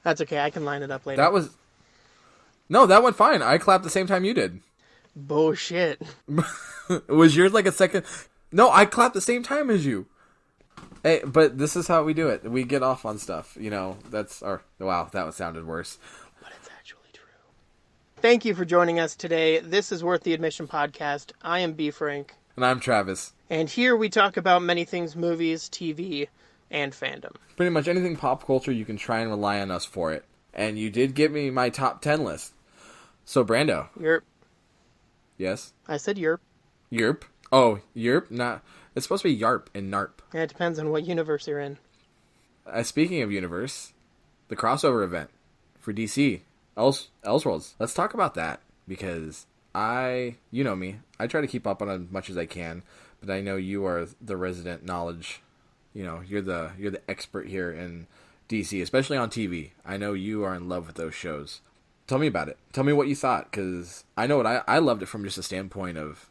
That's okay. I can line it up later. That was no, that went fine. I clapped the same time you did. Bullshit. Was yours like a second? No, I clapped the same time as you. Hey, but this is how we do it. We get off on stuff. That's our. Wow, sounded worse. But it's actually true. Thank you for joining us today. This is Worth the Admission podcast. I am B. Frank. And I'm Travis. And here we talk about many things: movies, TV, and fandom. Pretty much anything pop culture, you can try and rely on us for it. And you did give me my top 10 list. So, Brando. Yerp. Yes? I said yerp. Yerp? Oh, yerp? Not. It's supposed to be yarp and narp. Yeah, it depends on what universe you're in. Speaking of universe, the crossover event for DC, Elseworlds. Let's talk about that. Because you know me, I try to keep up on it as much as I can. But I know you are the resident knowledge. You're the expert here in DC, especially on TV. I know you are in love with those shows. Tell me about it. Tell me what you thought, because I know what I loved it from just a standpoint of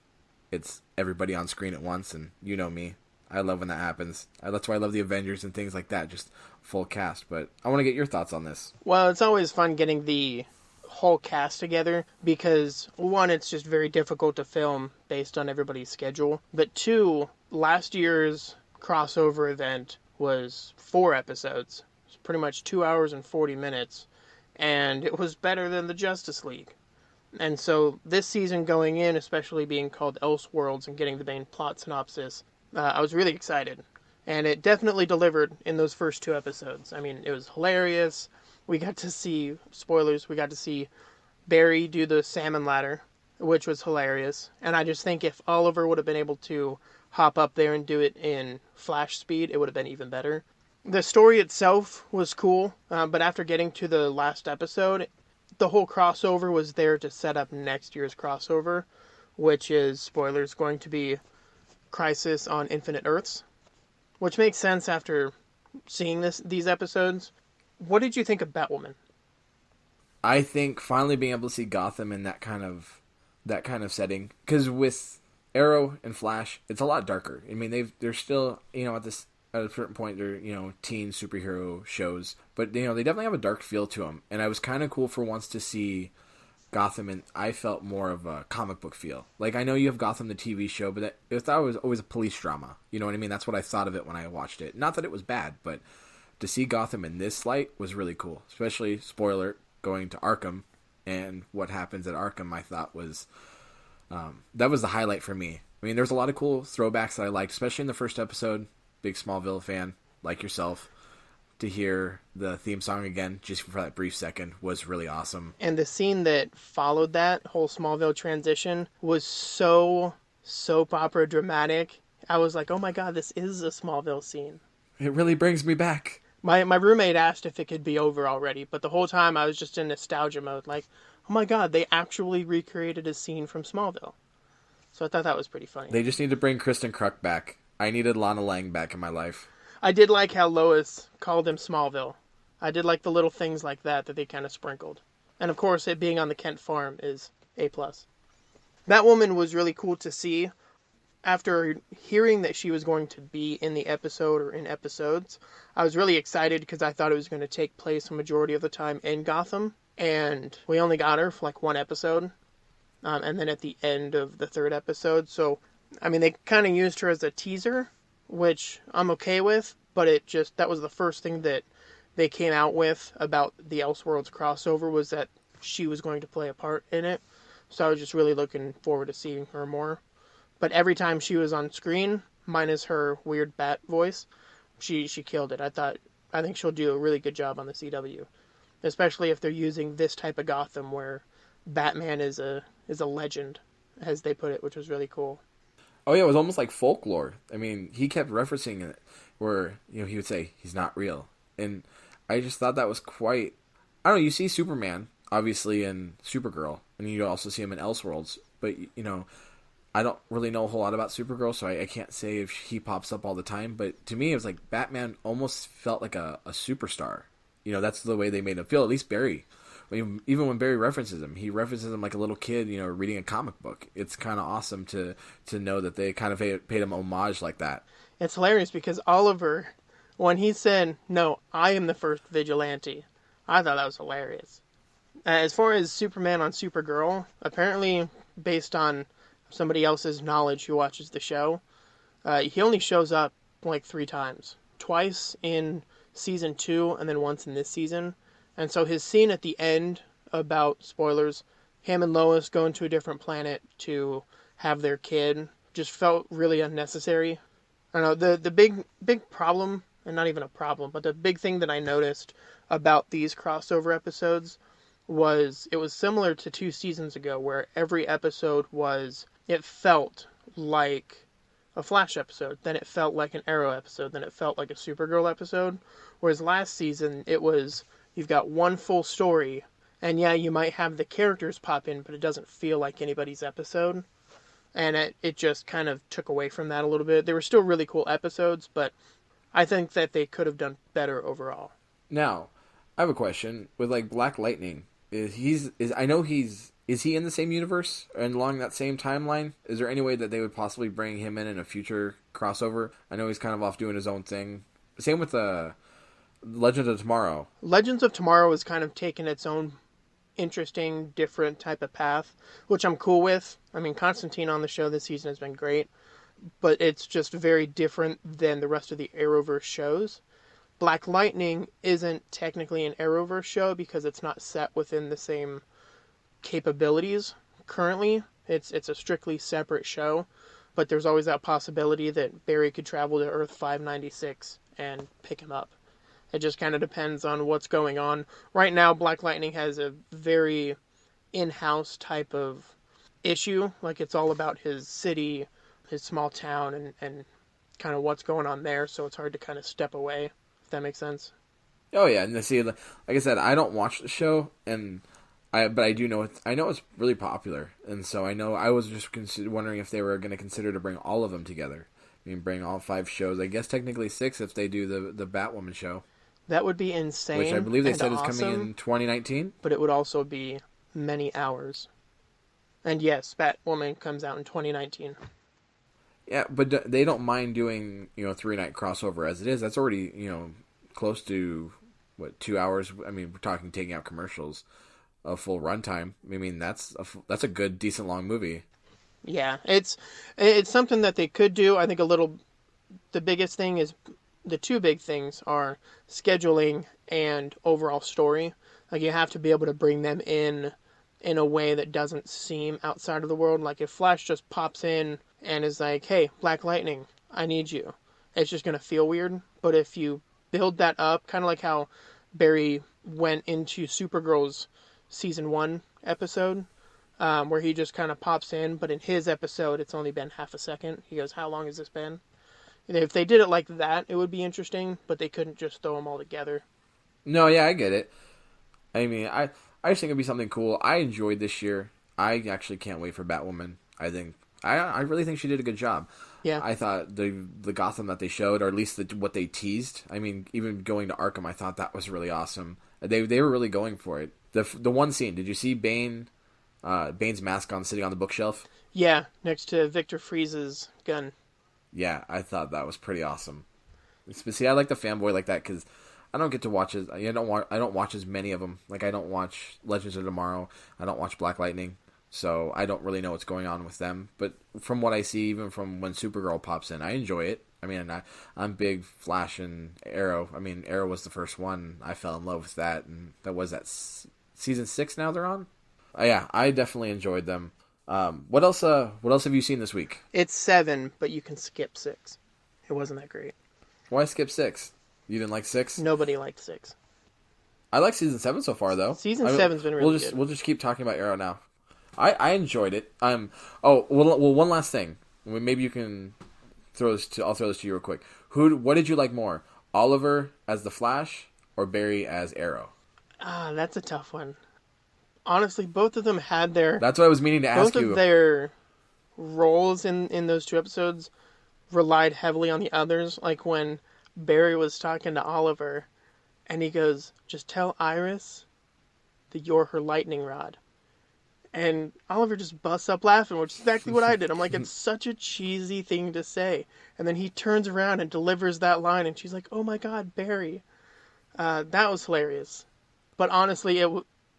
it's everybody on screen at once, and you know me. I love when that happens. That's why I love the Avengers and things like that, just full cast. But I want to get your thoughts on this. Well, it's always fun getting the whole cast together because, one, it's just very difficult to film based on everybody's schedule. But two, last year's crossover event was 4 episodes. It's pretty much 2 hours and 40 minutes. And it was better than the Justice League. And so this season going in, especially being called Elseworlds and getting the main plot synopsis, I was really excited. And it definitely delivered in those first 2 episodes. I mean, it was hilarious. We got to see, spoilers, we got to see Barry do the salmon ladder, which was hilarious. And I just think if Oliver would have been able to hop up there and do it in flash speed, it would have been even better. The story itself was cool, but after getting to the last episode, the whole crossover was there to set up next year's crossover, which is, spoilers, going to be Crisis on Infinite Earths, which makes sense after seeing these episodes. What did you think of Batwoman? I think finally being able to see Gotham in that kind of setting, because with Arrow and Flash, it's a lot darker. I mean, they're still at a certain point they're teen superhero shows, but they definitely have a dark feel to them. And I was kind of cool for once to see Gotham, and I felt more of a comic book feel. Like, I know you have Gotham the TV show, but I thought it was always a police drama. You know what I mean? That's what I thought of it when I watched it. Not that it was bad, but to see Gotham in this light was really cool. Especially, spoiler, going to Arkham and what happens at Arkham, I thought was that was the highlight for me. I mean, there's a lot of cool throwbacks that I liked, especially in the first episode. Big Smallville fan, like yourself. To hear the theme song again, just for that brief second, was really awesome. And the scene that followed that whole Smallville transition was so soap opera dramatic. I was like, oh my god, this is a Smallville scene. It really brings me back. My roommate asked if it could be over already, but the whole time I was just in nostalgia mode, like, oh my god, they actually recreated a scene from Smallville. So I thought that was pretty funny. They just need to bring Kristen Kruk back. I needed Lana Lang back in my life. I did like how Lois called him Smallville. I did like the little things like that they kind of sprinkled. And of course, it being on the Kent farm is A+. Batwoman was really cool to see. After hearing that she was going to be in the episode or in episodes, I was really excited because I thought it was going to take place a majority of the time in Gotham. And we only got her for like 1 episode. And then at the end of the 3rd episode. So, I mean, they kind of used her as a teaser, which I'm okay with, but that was the first thing that they came out with about the Elseworlds crossover, was that she was going to play a part in it. So I was just really looking forward to seeing her more. But every time she was on screen, minus her weird bat voice, she killed it. I think she'll do a really good job on the CW, especially if they're using this type of Gotham where Batman is a legend, as they put it, which was really cool. Oh yeah, it was almost like folklore. I mean, he kept referencing it where, he would say he's not real. And I just thought that was quite, I don't know, you see Superman obviously in Supergirl, and you also see him in Elseworlds, but I don't really know a whole lot about Supergirl, so I can't say if he pops up all the time, but to me it was like Batman almost felt like a superstar. That's the way they made him feel, at least Barry. Even when Barry references him, he references him like a little kid, reading a comic book. It's kind of awesome to know that they kind of paid him homage like that. It's hilarious because Oliver, when he said, no, I am the first vigilante, I thought that was hilarious. As far as Superman on Supergirl, apparently based on somebody else's knowledge who watches the show, he only shows up like 3 times. Twice in season 2 and then once in this season. And so his scene at the end about, spoilers, him and Lois going to a different planet to have their kid just felt really unnecessary. I don't know, the big problem, and not even a problem, but the big thing that I noticed about these crossover episodes was it was similar to 2 seasons ago where every episode it felt like a Flash episode, then it felt like an Arrow episode, then it felt like a Supergirl episode. Whereas last season, you've got one full story, and yeah, you might have the characters pop in, but it doesn't feel like anybody's episode. And it just kind of took away from that a little bit. They were still really cool episodes, but I think that they could have done better overall. Now, I have a question with like Black Lightning. Is he in the same universe and along that same timeline? Is there any way that they would possibly bring him in a future crossover? I know he's kind of off doing his own thing. Same with Legends of Tomorrow. Legends of Tomorrow is kind of taking its own interesting, different type of path, which I'm cool with. I mean, Constantine on the show this season has been great, but it's just very different than the rest of the Arrowverse shows. Black Lightning isn't technically an Arrowverse show because it's not set within the same capabilities currently. It's a strictly separate show, but there's always that possibility that Barry could travel to Earth 596 and pick him up. It just kind of depends on what's going on. Right now, Black Lightning has a very in-house type of issue. Like, it's all about his city, his small town, and kind of what's going on there, so it's hard to kind of step away, if that makes sense. Oh yeah, and see, like I said, I don't watch the show, but I do know I know it's really popular, and so I was just wondering if they were going to consider to bring all of them together. I mean, bring all 5 shows. I guess technically 6 if they do the Batwoman show. That would be insane. Which I believe they said awesome, is coming in 2019. But it would also be many hours. And yes, Batwoman comes out in 2019. Yeah, but they don't mind doing 3-night crossover as it is. That's already close to 2 hours. I mean, we're talking taking out commercials, a full runtime. I mean, that's a good, decent long movie. Yeah, it's something that they could do. I think the biggest thing is. The 2 big things are scheduling and overall story. Like, you have to be able to bring them in a way that doesn't seem outside of the world. Like, if Flash just pops in and is like, hey, Black Lightning, I need you, it's just going to feel weird. But if you build that up, kind of like how Barry went into Supergirl's season 1 episode, where he just kind of pops in, but in his episode, it's only been half a second. He goes, how long has this been? If they did it like that, it would be interesting, but they couldn't just throw them all together. No, yeah, I get it. I mean, I just think it'd be something cool. I enjoyed this year. I actually can't wait for Batwoman. I really think she did a good job. Yeah. I thought the Gotham that they showed, or at least what they teased. I mean, even going to Arkham, I thought that was really awesome. They were really going for it. The one scene, did you see Bane's mask sitting on the bookshelf? Yeah, next to Victor Freeze's gun. Yeah, I thought that was pretty awesome. See, I like the fanboy like that because I don't get to watch it. I don't watch as many of them. Like, I don't watch Legends of Tomorrow. I don't watch Black Lightning. So I don't really know what's going on with them. But from what I see, even from when Supergirl pops in, I enjoy it. I mean, I'm big Flash and Arrow. I mean, Arrow was the first one. I fell in love with that. And that season 6 now they're on? Yeah, I definitely enjoyed them. What else have you seen this week? It's 7, but you can skip 6. It wasn't that great. Why skip 6? You didn't like 6? Nobody liked 6. I like season 7 so far, though. Season 7's been really good. We'll just keep talking about Arrow now. I enjoyed it. One last thing. Maybe you can I'll throw this to you real quick. What did you like more? Oliver as the Flash or Barry as Arrow? That's a tough one. Honestly, both of them had their... That's what I was meaning to ask you. Both of their roles in those 2 episodes relied heavily on the others. Like when Barry was talking to Oliver, and he goes, just tell Iris that you're her lightning rod. And Oliver just busts up laughing, which is exactly what I did. I'm like, it's such a cheesy thing to say. And then he turns around and delivers that line, and she's like, oh my god, Barry. That was hilarious. But honestly,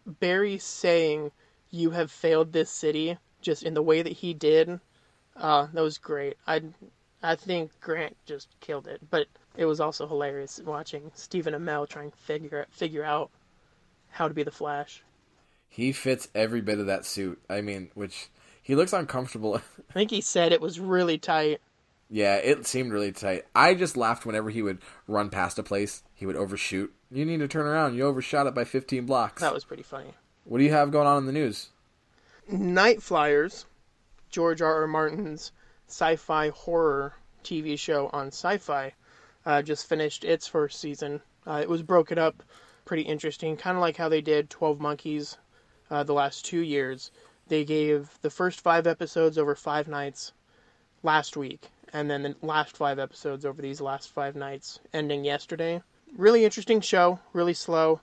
Barry saying, "You have failed this city," just in the way that he did, that was great. I think Grant just killed it, but it was also hilarious watching Stephen Amell trying to figure out how to be the Flash. He fits every bit of that suit. I mean, which he looks uncomfortable. I think he said it was really tight. Yeah, it seemed really tight. I just laughed whenever he would run past a place. He would overshoot. You need to turn around. You overshot it by 15 blocks. That was pretty funny. What do you have going on in the news? Night Flyers, George R. R. Martin's sci-fi horror TV show on Sci-Fi, just finished its first season. It was broken up pretty interesting, kind of like how they did 12 Monkeys the last 2 years. They gave the first 5 episodes over 5 nights last week, and then the last 5 episodes over these last 5 nights, ending yesterday. Really interesting show, really slow,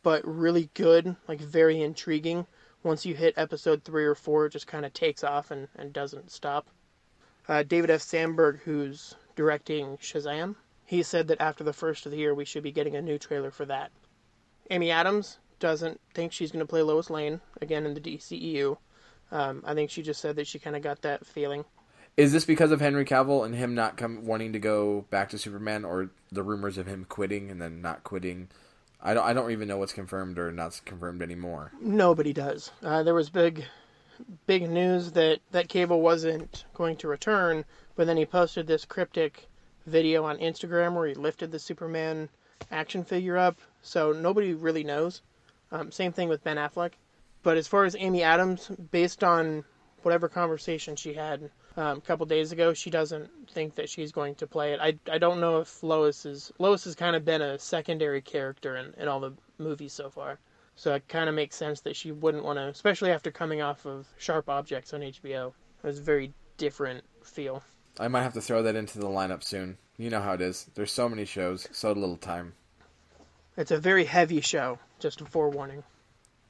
but really good, like very intriguing. Once you hit episode 3 or 4, it just kind of takes off and doesn't stop. David F. Sandberg, who's directing Shazam, he said that after the first of the year, we should be getting a new trailer for that. Amy Adams doesn't think she's going to play Lois Lane again in the DCEU. I think she just said that she kind of got that feeling. Is this because of Henry Cavill and him not wanting to go back to Superman, or the rumors of him quitting and then not quitting? I don't even know what's confirmed or not confirmed anymore. Nobody does. There was big news that Cable wasn't going to return, but then he posted this cryptic video on Instagram where he lifted the Superman action figure up, so nobody really knows. Same thing with Ben Affleck. But as far as Amy Adams, based on whatever conversation she had a couple days ago, she doesn't think that she's going to play it. I don't know if Lois has kind of been a secondary character in all the movies so far. So it kind of makes sense that she wouldn't want to, especially after coming off of Sharp Objects on HBO. It was a very different feel. I might have to throw that into the lineup soon. You know how it is. There's so many shows, so little time. It's a very heavy show, just a forewarning.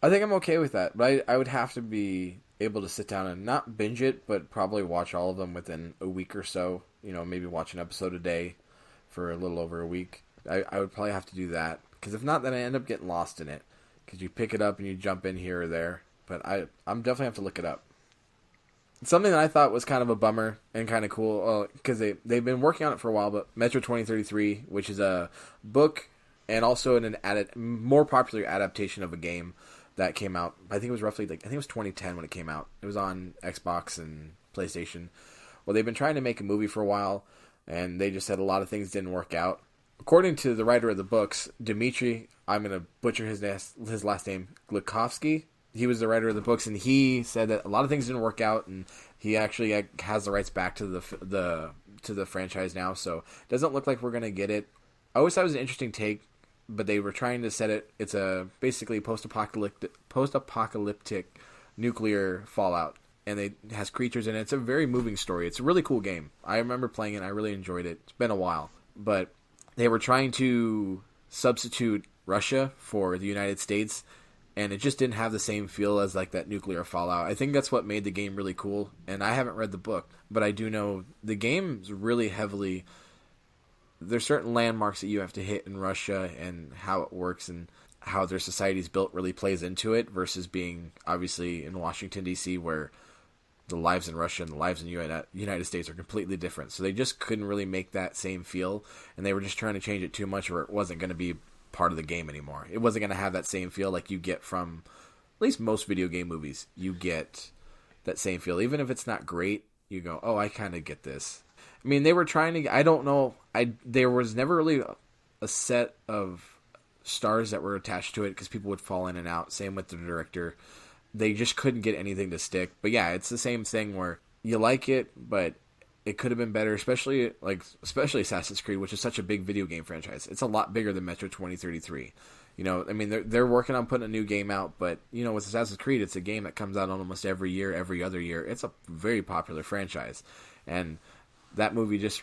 I think I'm okay with that, but I would have to be able to sit down and not binge it, but probably watch all of them within a week or so. You know, maybe watch an episode a day for a little over a week. I would probably have to do that, because if not, then I end up getting lost in it. Because you pick it up and you jump in here or there. But I'm definitely have to look it up. Something that I thought was kind of a bummer and kind of cool, because they've been working on it for a while, but Metro 2033, which is a book and also an more popular adaptation of a game that came out. I think it was roughly, I think it was 2010 when it came out. It was on Xbox and PlayStation. Well, they've been trying to make a movie for a while, and they just said a lot of things didn't work out. According to the writer of the books, Dmitry, I'm going to butcher his last name, Glukhovsky. He was the writer of the books, and he said that a lot of things didn't work out, and he actually has the rights back to the franchise now. So it doesn't look like we're going to get it. I always thought it was an interesting take, but they were trying to set it. It's a basically post-apocalyptic nuclear fallout, and it has creatures in it. It's a very moving story. It's a really cool game. I remember playing it. I really enjoyed it. It's been a while, but they were trying to substitute Russia for the United States, and it just didn't have the same feel as like that nuclear fallout. I think that's what made the game really cool, and I haven't read the book, but I do know the game's really heavily... There's certain landmarks that you have to hit in Russia, and how it works and how their society's built really plays into it, versus being obviously in Washington, D.C., where the lives in Russia and the lives in the United States are completely different. So they just couldn't really make that same feel, and they were just trying to change it too much where it wasn't going to be part of the game anymore. It wasn't going to have that same feel like you get from at least most video game movies. You get that same feel. Even if it's not great, you go, oh, I kind of get this. I mean, they were trying to... I don't know. There was never really a set of stars that were attached to it because people would fall in and out. Same with the director. They just couldn't get anything to stick. But yeah, it's the same thing where you like it, but it could have been better, especially Assassin's Creed, which is such a big video game franchise. It's a lot bigger than Metro 2033. You know, I mean, they're working on putting a new game out, but, you know, with Assassin's Creed, it's a game that comes out almost every year, every other year. It's a very popular franchise. And that movie just...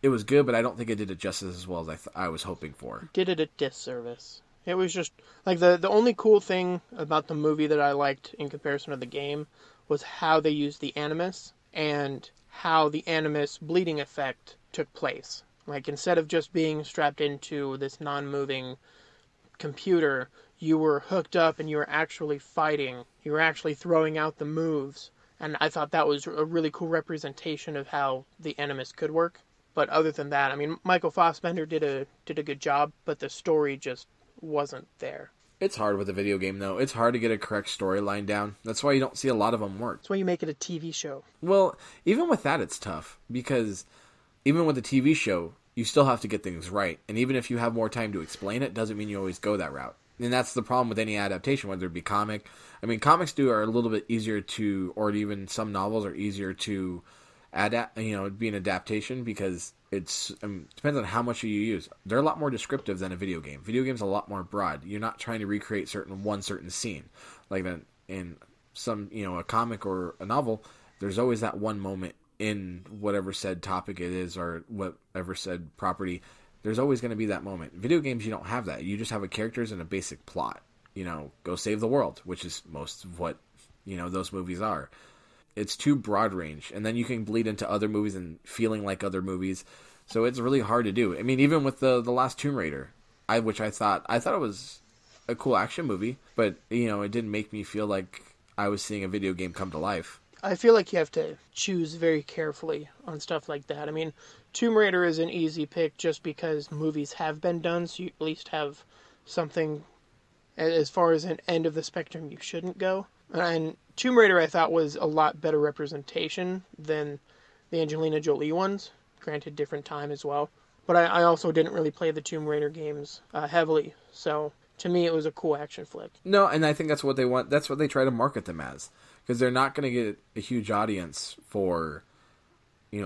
it was good, but I don't think it did it justice as well as I was hoping for. Did it a disservice. It was just... like, the only cool thing about the movie that I liked in comparison to the game was how they used the Animus and how the Animus bleeding effect took place. Like, instead of just being strapped into this non-moving computer, you were hooked up and you were actually fighting. You were actually throwing out the moves. And I thought that was a really cool representation of how the Animus could work. But other than that, I mean, Michael Fassbender did a good job, but the story just wasn't there. It's hard with a video game, though. It's hard to get a correct storyline down. That's why you don't see a lot of them work. That's why you make it a TV show. Well, even with that, it's tough. Because even with a TV show, you still have to get things right. And even if you have more time to explain it, doesn't mean you always go that route. And that's the problem with any adaptation, whether it be comic. I mean, comics are a little bit easier to, or even some novels are easier to adapt, be an adaptation because it depends on how much you use. They're a lot more descriptive than a video game. Video game's a lot more broad. You're not trying to recreate one certain scene. Like in some, a comic or a novel, there's always that one moment in whatever said topic it is or whatever said property. There's always going to be that moment. Video games, you don't have that. You just have characters and a basic plot. Go save the world, which is most of what, those movies are. It's too broad range, and then you can bleed into other movies and feeling like other movies. So it's really hard to do. I mean, even with the last Tomb Raider, I thought it was a cool action movie, but it didn't make me feel like I was seeing a video game come to life. I feel like you have to choose very carefully on stuff like that. I mean, Tomb Raider is an easy pick just because movies have been done, so you at least have something as far as an end of the spectrum you shouldn't go. And Tomb Raider, I thought, was a lot better representation than the Angelina Jolie ones. Granted, different time as well. But I also didn't really play the Tomb Raider games heavily. So, to me, it was a cool action flick. No, and I think that's what they want. That's what they try to market them as. Because they're not going to get a huge audience for,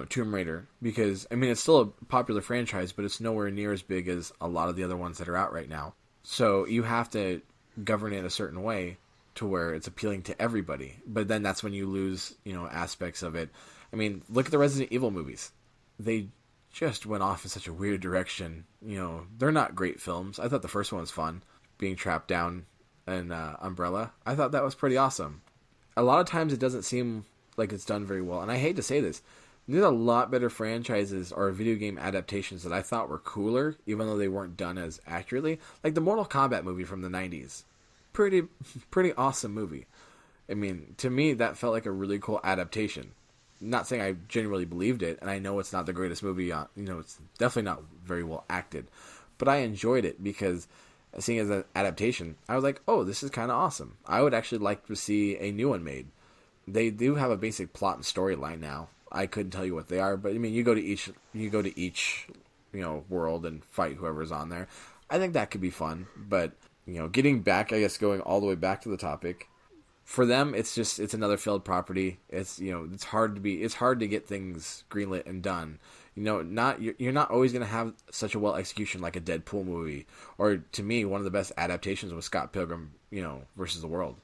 Tomb Raider. Because, I mean, it's still a popular franchise, but it's nowhere near as big as a lot of the other ones that are out right now. So, you have to govern it a certain way to where it's appealing to everybody. But then that's when you lose, aspects of it. I mean, look at the Resident Evil movies. They just went off in such a weird direction. They're not great films. I thought the first one was fun, being trapped down an umbrella. I thought that was pretty awesome. A lot of times it doesn't seem like it's done very well. And I hate to say this, there's a lot better franchises or video game adaptations that I thought were cooler, even though they weren't done as accurately. Like the Mortal Kombat movie from the 90s. Pretty awesome movie. I mean, to me, that felt like a really cool adaptation. Not saying I genuinely believed it, and I know it's not the greatest movie. It's definitely not very well acted, but I enjoyed it because, seeing as an adaptation, I was like, "Oh, this is kind of awesome." I would actually like to see a new one made. They do have a basic plot and storyline now. I couldn't tell you what they are, but I mean, you go to each, world and fight whoever's on there. I think that could be fun, but. Getting back, I guess, going all the way back to the topic, for them, it's another failed property. It's hard to get things greenlit and done. You're not always going to have such a well execution like a Deadpool movie, or to me, one of the best adaptations was Scott Pilgrim, versus the World.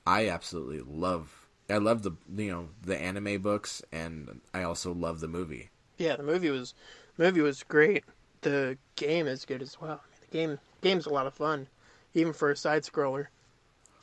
I absolutely love the anime books, and I also love the movie. Yeah, the movie was great. The game is good as well. I mean, the game's a lot of fun. Even for a side-scroller.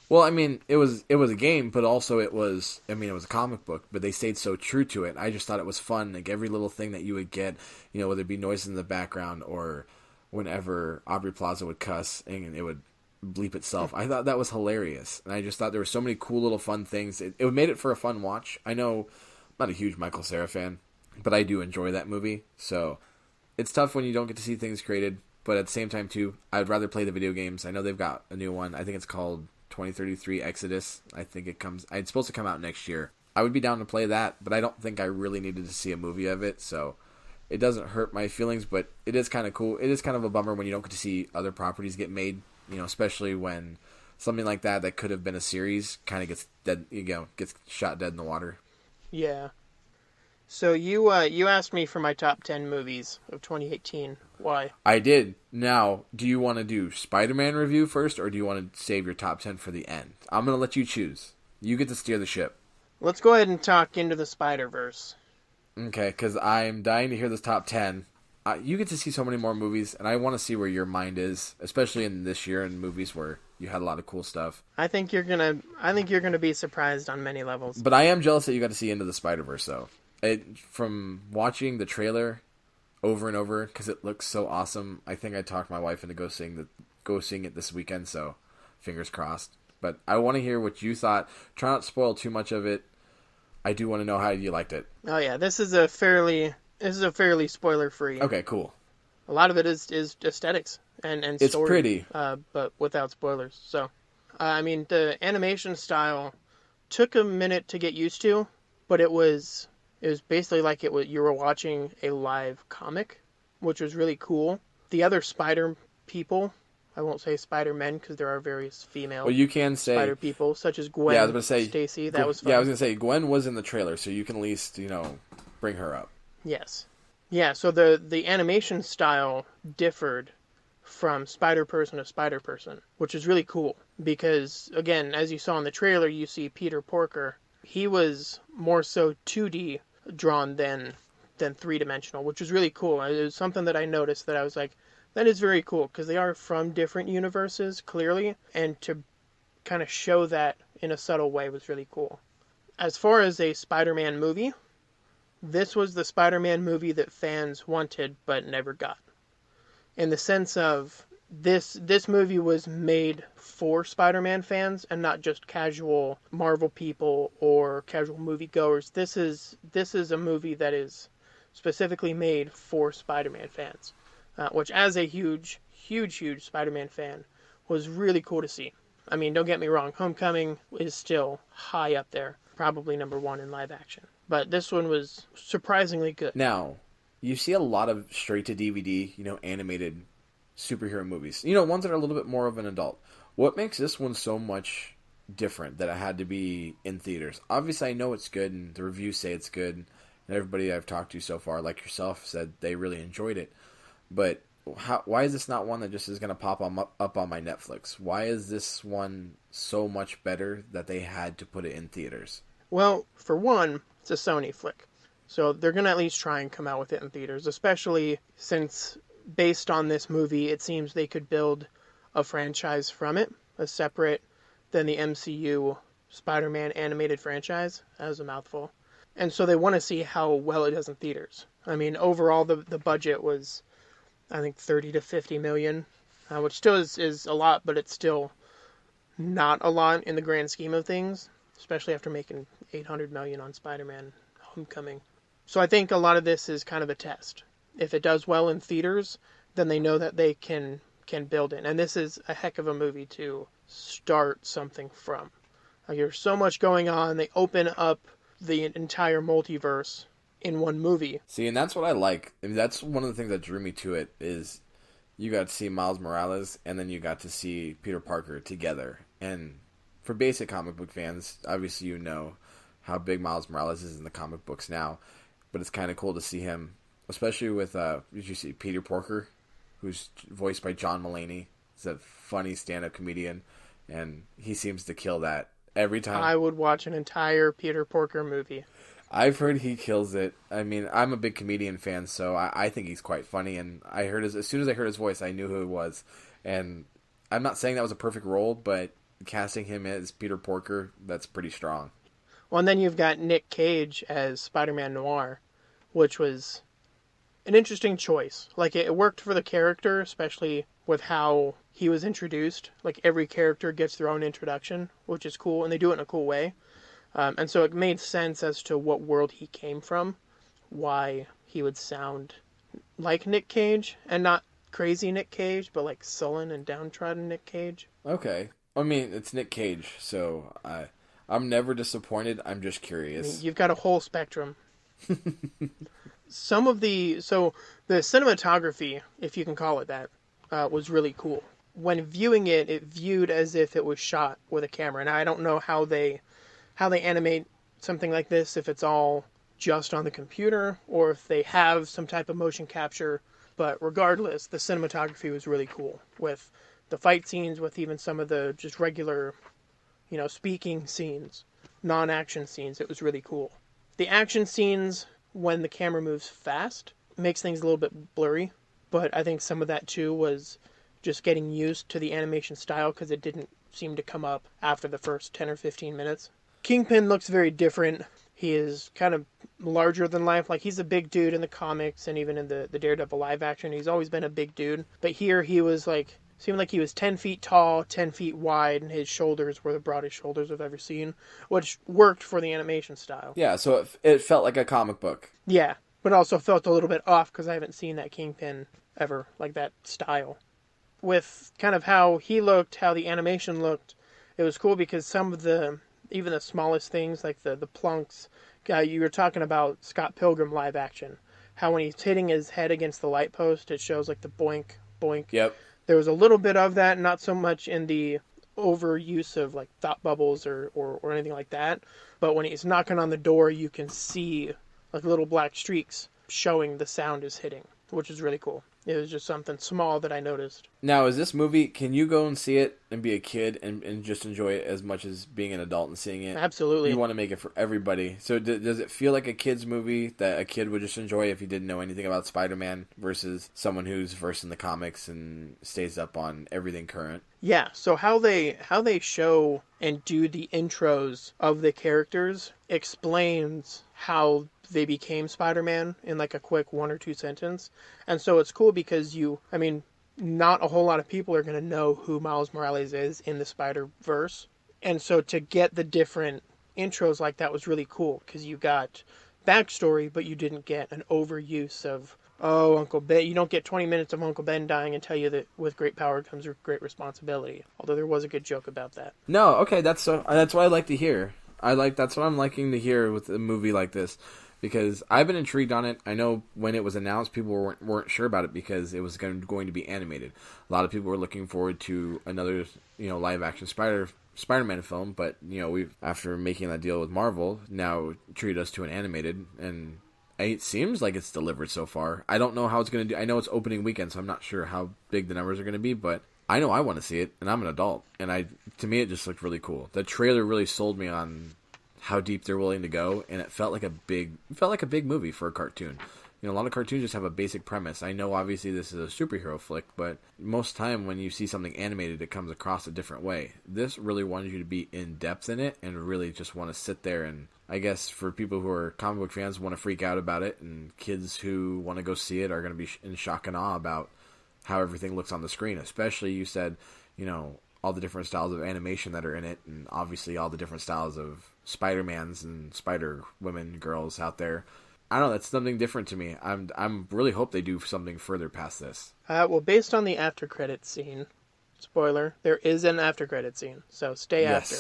Well, I mean, it was a game, but also it was a comic book, but they stayed so true to it. I just thought it was fun. Like, every little thing that you would get, whether it be noises in the background or whenever Aubrey Plaza would cuss and it would bleep itself. I thought that was hilarious. And I just thought there were so many cool little fun things. It made it for a fun watch. I know I'm not a huge Michael Cera fan, but I do enjoy that movie. So it's tough when you don't get to see things created. But at the same time, too, I'd rather play the video games. I know they've got a new one. I think it's called 2033 Exodus. I think it's supposed to come out next year. I would be down to play that, but I don't think I really needed to see a movie of it. So it doesn't hurt my feelings, but it is kind of cool. It is kind of a bummer when you don't get to see other properties get made, especially when something like that could have been a series kind of gets dead, gets shot dead in the water. Yeah. So you asked me for my top 10 movies of 2018. Why? I did. Now, do you want to do Spider-Man review first, or do you want to save your top 10 for the end? I'm going to let you choose. You get to steer the ship. Let's go ahead and talk Into the Spider-Verse. Okay, because I'm dying to hear this top 10. You get to see so many more movies, and I want to see where your mind is, especially in this year in movies where you had a lot of cool stuff. I think you're gonna be surprised on many levels. But I am jealous that you got to see Into the Spider-Verse, though. From watching the trailer over and over, because it looks so awesome, I think I talked my wife into go seeing go seeing it this weekend, so fingers crossed. But I want to hear what you thought. Try not to spoil too much of it. I do want to know how you liked it. Oh yeah, this is a fairly spoiler free. Okay, cool. A lot of it is aesthetics and It's story, pretty. but without spoilers. So, I mean, the animation style took a minute to get used to, but it was basically like you were watching a live comic, which was really cool. The other Spider people, I won't say Spider-Men because there are various female Well, you can say Spider people, such as Gwen, yeah, I was going to say Stacy. That was fun. Yeah, I was going to say Gwen was in the trailer, so you can at least bring her up. Yes. Yeah, so the animation style differed from Spider-Person to Spider-Person, which is really cool because, again, as you saw in the trailer, you see Peter Porker. He was more so 2D drawn than three-dimensional, which is really cool. It was something that I noticed that I was like, that is very cool because they are from different universes, clearly, and to kind of show that in a subtle way was really cool. As far as a Spider-Man movie, this was the Spider-Man movie that fans wanted but never got. In the sense of this movie was made for Spider-Man fans and not just casual Marvel people or casual moviegoers. This is a movie that is specifically made for Spider-Man fans, which as a huge Spider-Man fan was really cool to see. I mean, don't get me wrong, Homecoming is still high up there, probably number one in live action. But this one was surprisingly good. Now, you see a lot of straight-to-DVD, animated superhero movies. Ones that are a little bit more of an adult. What makes this one so much different that it had to be in theaters? Obviously, I know it's good, and the reviews say it's good, and everybody I've talked to so far, like yourself, said they really enjoyed it. But why is this not one that just is going to pop up on my Netflix? Why is this one so much better that they had to put it in theaters? Well, for one, it's a Sony flick. So they're going to at least try and come out with it in theaters, especially since, based on this movie, it seems they could build a franchise from it, a separate than the MCU Spider-Man animated franchise. That was a mouthful. And so they want to see how well it does in theaters. I mean, overall, the budget was, I think, 30 to 50 million, which still is a lot, but it's still not a lot in the grand scheme of things, especially after making 800 million on Spider-Man Homecoming. So I think a lot of this is kind of a test. If it does well in theaters, then they know that they can build it. And this is a heck of a movie to start something from. Like, there's so much going on. They open up the entire multiverse in one movie. See, and that's what I like. I mean, that's one of the things that drew me to it is you got to see Miles Morales and then you got to see Peter Parker together. And for basic comic book fans, obviously you know how big Miles Morales is in the comic books now. But it's kind of cool to see him, especially with, did you see Peter Porker, who's voiced by John Mulaney. He's a funny stand-up comedian, and he seems to kill that every time. I would watch an entire Peter Porker movie. I've heard he kills it. I mean, I'm a big comedian fan, so I think he's quite funny. And as soon as I heard his voice, I knew who it was. And I'm not saying that was a perfect role, but casting him as Peter Porker, that's pretty strong. Well, and then you've got Nick Cage as Spider-Man Noir, which was an interesting choice. Like, it worked for the character, especially with how he was introduced. Like, every character gets their own introduction, which is cool, and they do it in a cool way. And so it made sense as to what world he came from, why he would sound like Nick Cage, and not crazy Nick Cage, but like sullen and downtrodden Nick Cage. Okay. I mean, it's Nick Cage, so I'm never disappointed. I'm just curious. I mean, you've got a whole spectrum. So the cinematography, if you can call it that, was really cool. When viewing it, it viewed as if it was shot with a camera. And I don't know how they animate something like this, if it's all just on the computer or if they have some type of motion capture. But regardless, the cinematography was really cool with the fight scenes, with even some of the just regular, speaking scenes, non-action scenes. It was really cool. The action scenes, when the camera moves fast, makes things a little bit blurry. But I think some of that too was just getting used to the animation style because it didn't seem to come up after the first 10 or 15 minutes. Kingpin looks very different. He is kind of larger than life. Like, he's a big dude in the comics and even in the Daredevil live action. He's always been a big dude. But here he was like seemed like he was 10 feet tall, 10 feet wide, and his shoulders were the broadest shoulders I've ever seen, which worked for the animation style. Yeah, so it felt like a comic book. Yeah, but also felt a little bit off because I haven't seen that Kingpin ever, like that style. With kind of how he looked, how the animation looked, it was cool because some of even the smallest things, like the plunks, you were talking about Scott Pilgrim live action, how when he's hitting his head against the light post, it shows like the boink, boink. Yep. There was a little bit of that, not so much in the overuse of like thought bubbles or anything like that, but when he's knocking on the door, you can see like little black streaks showing the sound is hitting, which is really cool. It was just something small that I noticed. Now, is this movie, can you go and see it and be a kid and just enjoy it as much as being an adult and seeing it? Absolutely. You want to make it for everybody. So does it feel like a kid's movie that a kid would just enjoy if he didn't know anything about Spider-Man versus someone who's versed in the comics and stays up on everything current? Yeah, so how they show and do the intros of the characters explains how they became Spider-Man in like a quick 1 or 2 sentence. And so it's cool because not a whole lot of people are going to know who Miles Morales is in the Spider-Verse. And so to get the different intros like that was really cool because you got backstory, but you didn't get an overuse of, oh, Uncle Ben. You don't get 20 minutes of Uncle Ben dying and tell you that with great power comes great responsibility. Although there was a good joke about that. No, okay, that's what I like to hear. That's what I'm liking to hear with a movie like this. Because I've been intrigued on it. I know when it was announced, people weren't sure about it because it was going to be animated. A lot of people were looking forward to another, live action Spider-Man film. But we've, after making that deal with Marvel, now treat us to an animated, and it seems like it's delivered so far. I don't know how it's going to do. I know it's opening weekend, so I'm not sure how big the numbers are going to be. But I know I want to see it, and I'm an adult, and to me it just looked really cool. The trailer really sold me on how deep they're willing to go, and it felt like a big movie for a cartoon. A lot of cartoons just have a basic premise. I know obviously this is a superhero flick, but most time when you see something animated, it comes across a different way. This really wanted you to be in depth in it and really just want to sit there, and I guess for people who are comic book fans want to freak out about it, and kids who want to go see it are going to be in shock and awe about how everything looks on the screen. Especially, you said, all the different styles of animation that are in it, and obviously all the different styles of Spider-Mans and Spider-Women girls out there. I don't know, that's something different to me. I'm really hope they do something further past this. Well, based on the after credit scene, spoiler, there is an after credit scene, so stay after.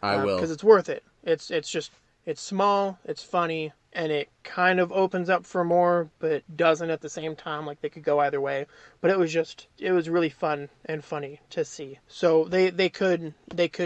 I will. Because it's worth it. It's small, it's funny, and it kind of opens up for more, but doesn't at the same time. Like, they could go either way. But it was really fun and funny to see. So they could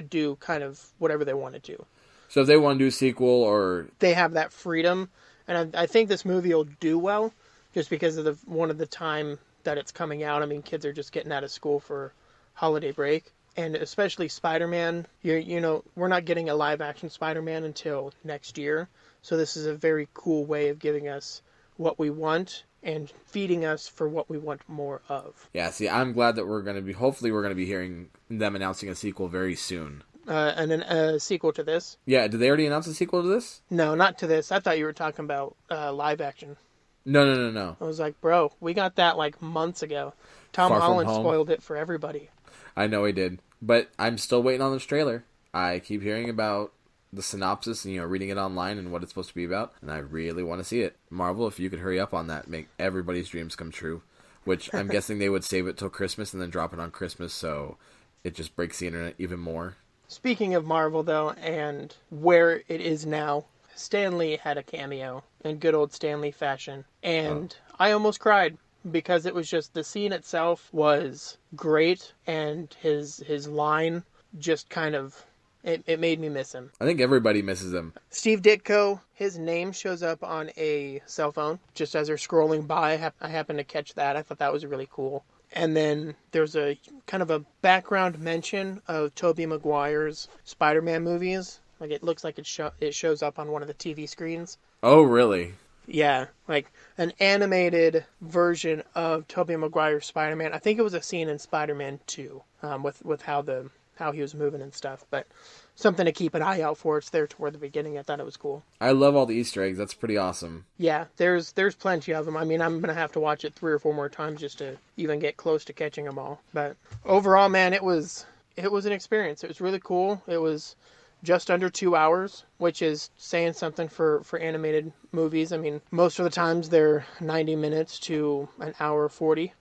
do kind of whatever they wanted to. So if they want to do a sequel, or they have that freedom, and I think this movie will do well, just because of the time that it's coming out. I mean, kids are just getting out of school for holiday break. And especially Spider-Man, we're not getting a live-action Spider-Man until next year. So this is a very cool way of giving us what we want and feeding us for what we want more of. Yeah, see, I'm glad that hopefully we're going to be hearing them announcing a sequel very soon. And then a sequel to this? Yeah, did they already announce a sequel to this? No, not to this. I thought you were talking about live-action. No. I was like, bro, we got that like months ago. Tom Holland spoiled it for everybody. I know he did. But I'm still waiting on this trailer. I keep hearing about the synopsis and, reading it online and what it's supposed to be about. And I really want to see it. Marvel, if you could hurry up on that, make everybody's dreams come true. Which I'm guessing they would save it till Christmas and then drop it on Christmas so it just breaks the internet even more. Speaking of Marvel, though, and where it is now, Stan Lee had a cameo in good old Stan Lee fashion. And I almost cried. Because it was just, the scene itself was great, and his line just kind of, it made me miss him. I think everybody misses him. Steve Ditko, his name shows up on a cell phone, just as they're scrolling by. I happened to catch that. I thought that was really cool. And then there's a kind of a background mention of Tobey Maguire's Spider-Man movies. Like, it looks like it shows up on one of the TV screens. Oh, really? Yeah, like an animated version of Tobey Maguire's Spider-Man. I think it was a scene in Spider-Man 2, with how the how he was moving and stuff. But something to keep an eye out for. It's there toward the beginning. I thought it was cool. I love all the Easter eggs. That's pretty awesome. Yeah, there's plenty of them. I mean, I'm gonna have to watch it 3 or 4 more times just to even get close to catching them all. But overall, man, it was an experience. It was really cool. It was just under 2 hours, which is saying something for animated movies. I mean, most of the times they're 90 minutes to an hour 40.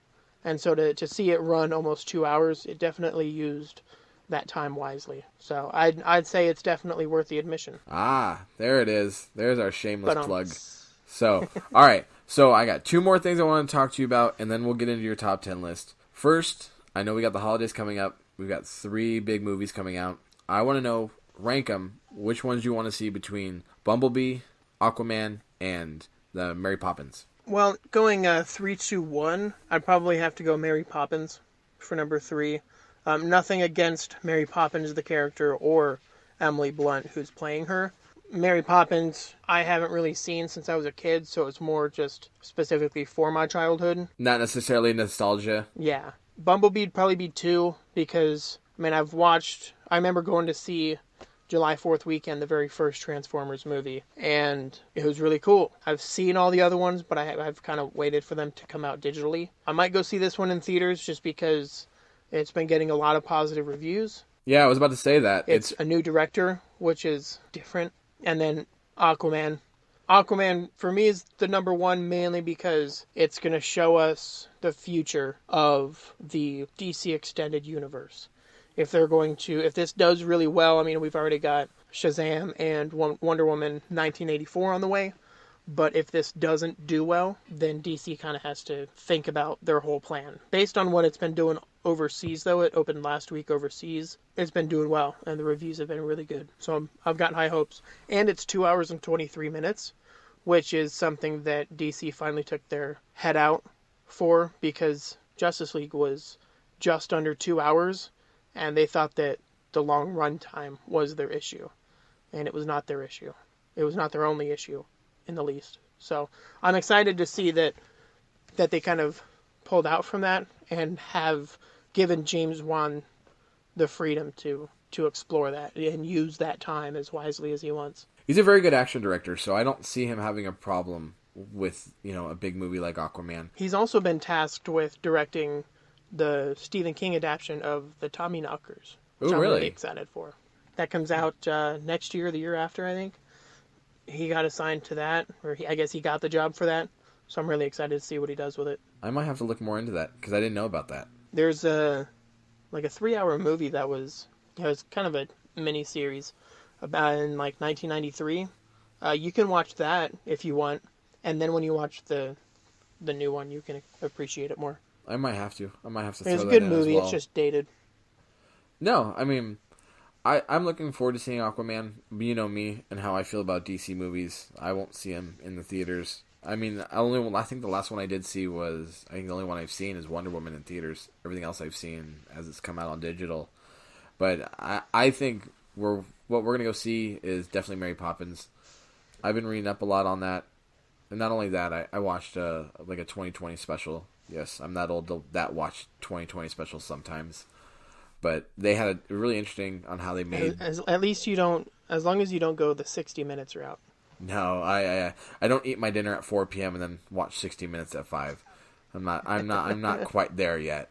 And so to see it run almost 2 hours, it definitely used that time wisely. So I'd say it's definitely worth the admission. Ah, there it is. There's our shameless But, plug. So, all right. So I got 2 more things I want to talk to you about, and then we'll get into your top 10 list. First, I know we got the holidays coming up. We've got 3 big movies coming out. I want to know, rank them, which ones you want to see between Bumblebee, Aquaman, and the Mary Poppins. Well, going 3, 2, 1, I'd probably have to go Mary Poppins for number 3. Nothing against Mary Poppins, the character, or Emily Blunt, who's playing her. Mary Poppins, I haven't really seen since I was a kid, so it's more just specifically for my childhood. Not necessarily nostalgia. Yeah. Bumblebee'd probably be 2, because, I mean, I remember going to see July 4th weekend, the very first Transformers movie, and it was really cool. I've seen all the other ones, but I've kind of waited for them to come out digitally. I might go see this one in theaters just because it's been getting a lot of positive reviews. Yeah, I was about to say that. It's a new director, which is different. And then Aquaman. Aquaman, for me, is the number 1 mainly because it's going to show us the future of the DC Extended Universe. If this does really well, I mean, we've already got Shazam and Wonder Woman 1984 on the way. But if this doesn't do well, then DC kind of has to think about their whole plan. Based on what it's been doing overseas, though, it opened last week overseas, it's been doing well, and the reviews have been really good. So I've got high hopes. And it's 2 hours and 23 minutes, which is something that DC finally took their head out for, because Justice League was just under 2 hours, and they thought that the long run time was their issue. And it was not their issue. It was not their only issue, in the least. So I'm excited to see that they kind of pulled out from that and have given James Wan the freedom to explore that and use that time as wisely as he wants. He's a very good action director, so I don't see him having a problem with, a big movie like Aquaman. He's also been tasked with directing the Stephen King adaptation of the Tommyknockers, which I'm really excited for. That comes out next year, the year after, I think. He got assigned to that, or I guess he got the job for that. So I'm really excited to see what he does with it. I might have to look more into that, because I didn't know about that. There's a 3-hour movie that was, it was kind of a mini-series about in 1993. You can watch that if you want, and then when you watch the new one, you can appreciate it more. I might have to. Throw that in as well. It's a good movie. It's just dated. No, I mean, I'm looking forward to seeing Aquaman. You know me and how I feel about DC movies. I won't see them in the theaters. I mean, I think the last one I did see the only one I've seen is Wonder Woman in theaters. Everything else I've seen as it's come out on digital. But I think what we're going to go see is definitely Mary Poppins. I've been reading up a lot on that. And not only that, I watched a 2020 special. Yes, I'm that old to watch 2020 specials sometimes. But they had a really interesting on how they made. At least you don't. As long as you don't go the 60 minutes route. No, I don't eat my dinner at 4 p.m. and then watch 60 minutes at 5. I'm not quite there yet.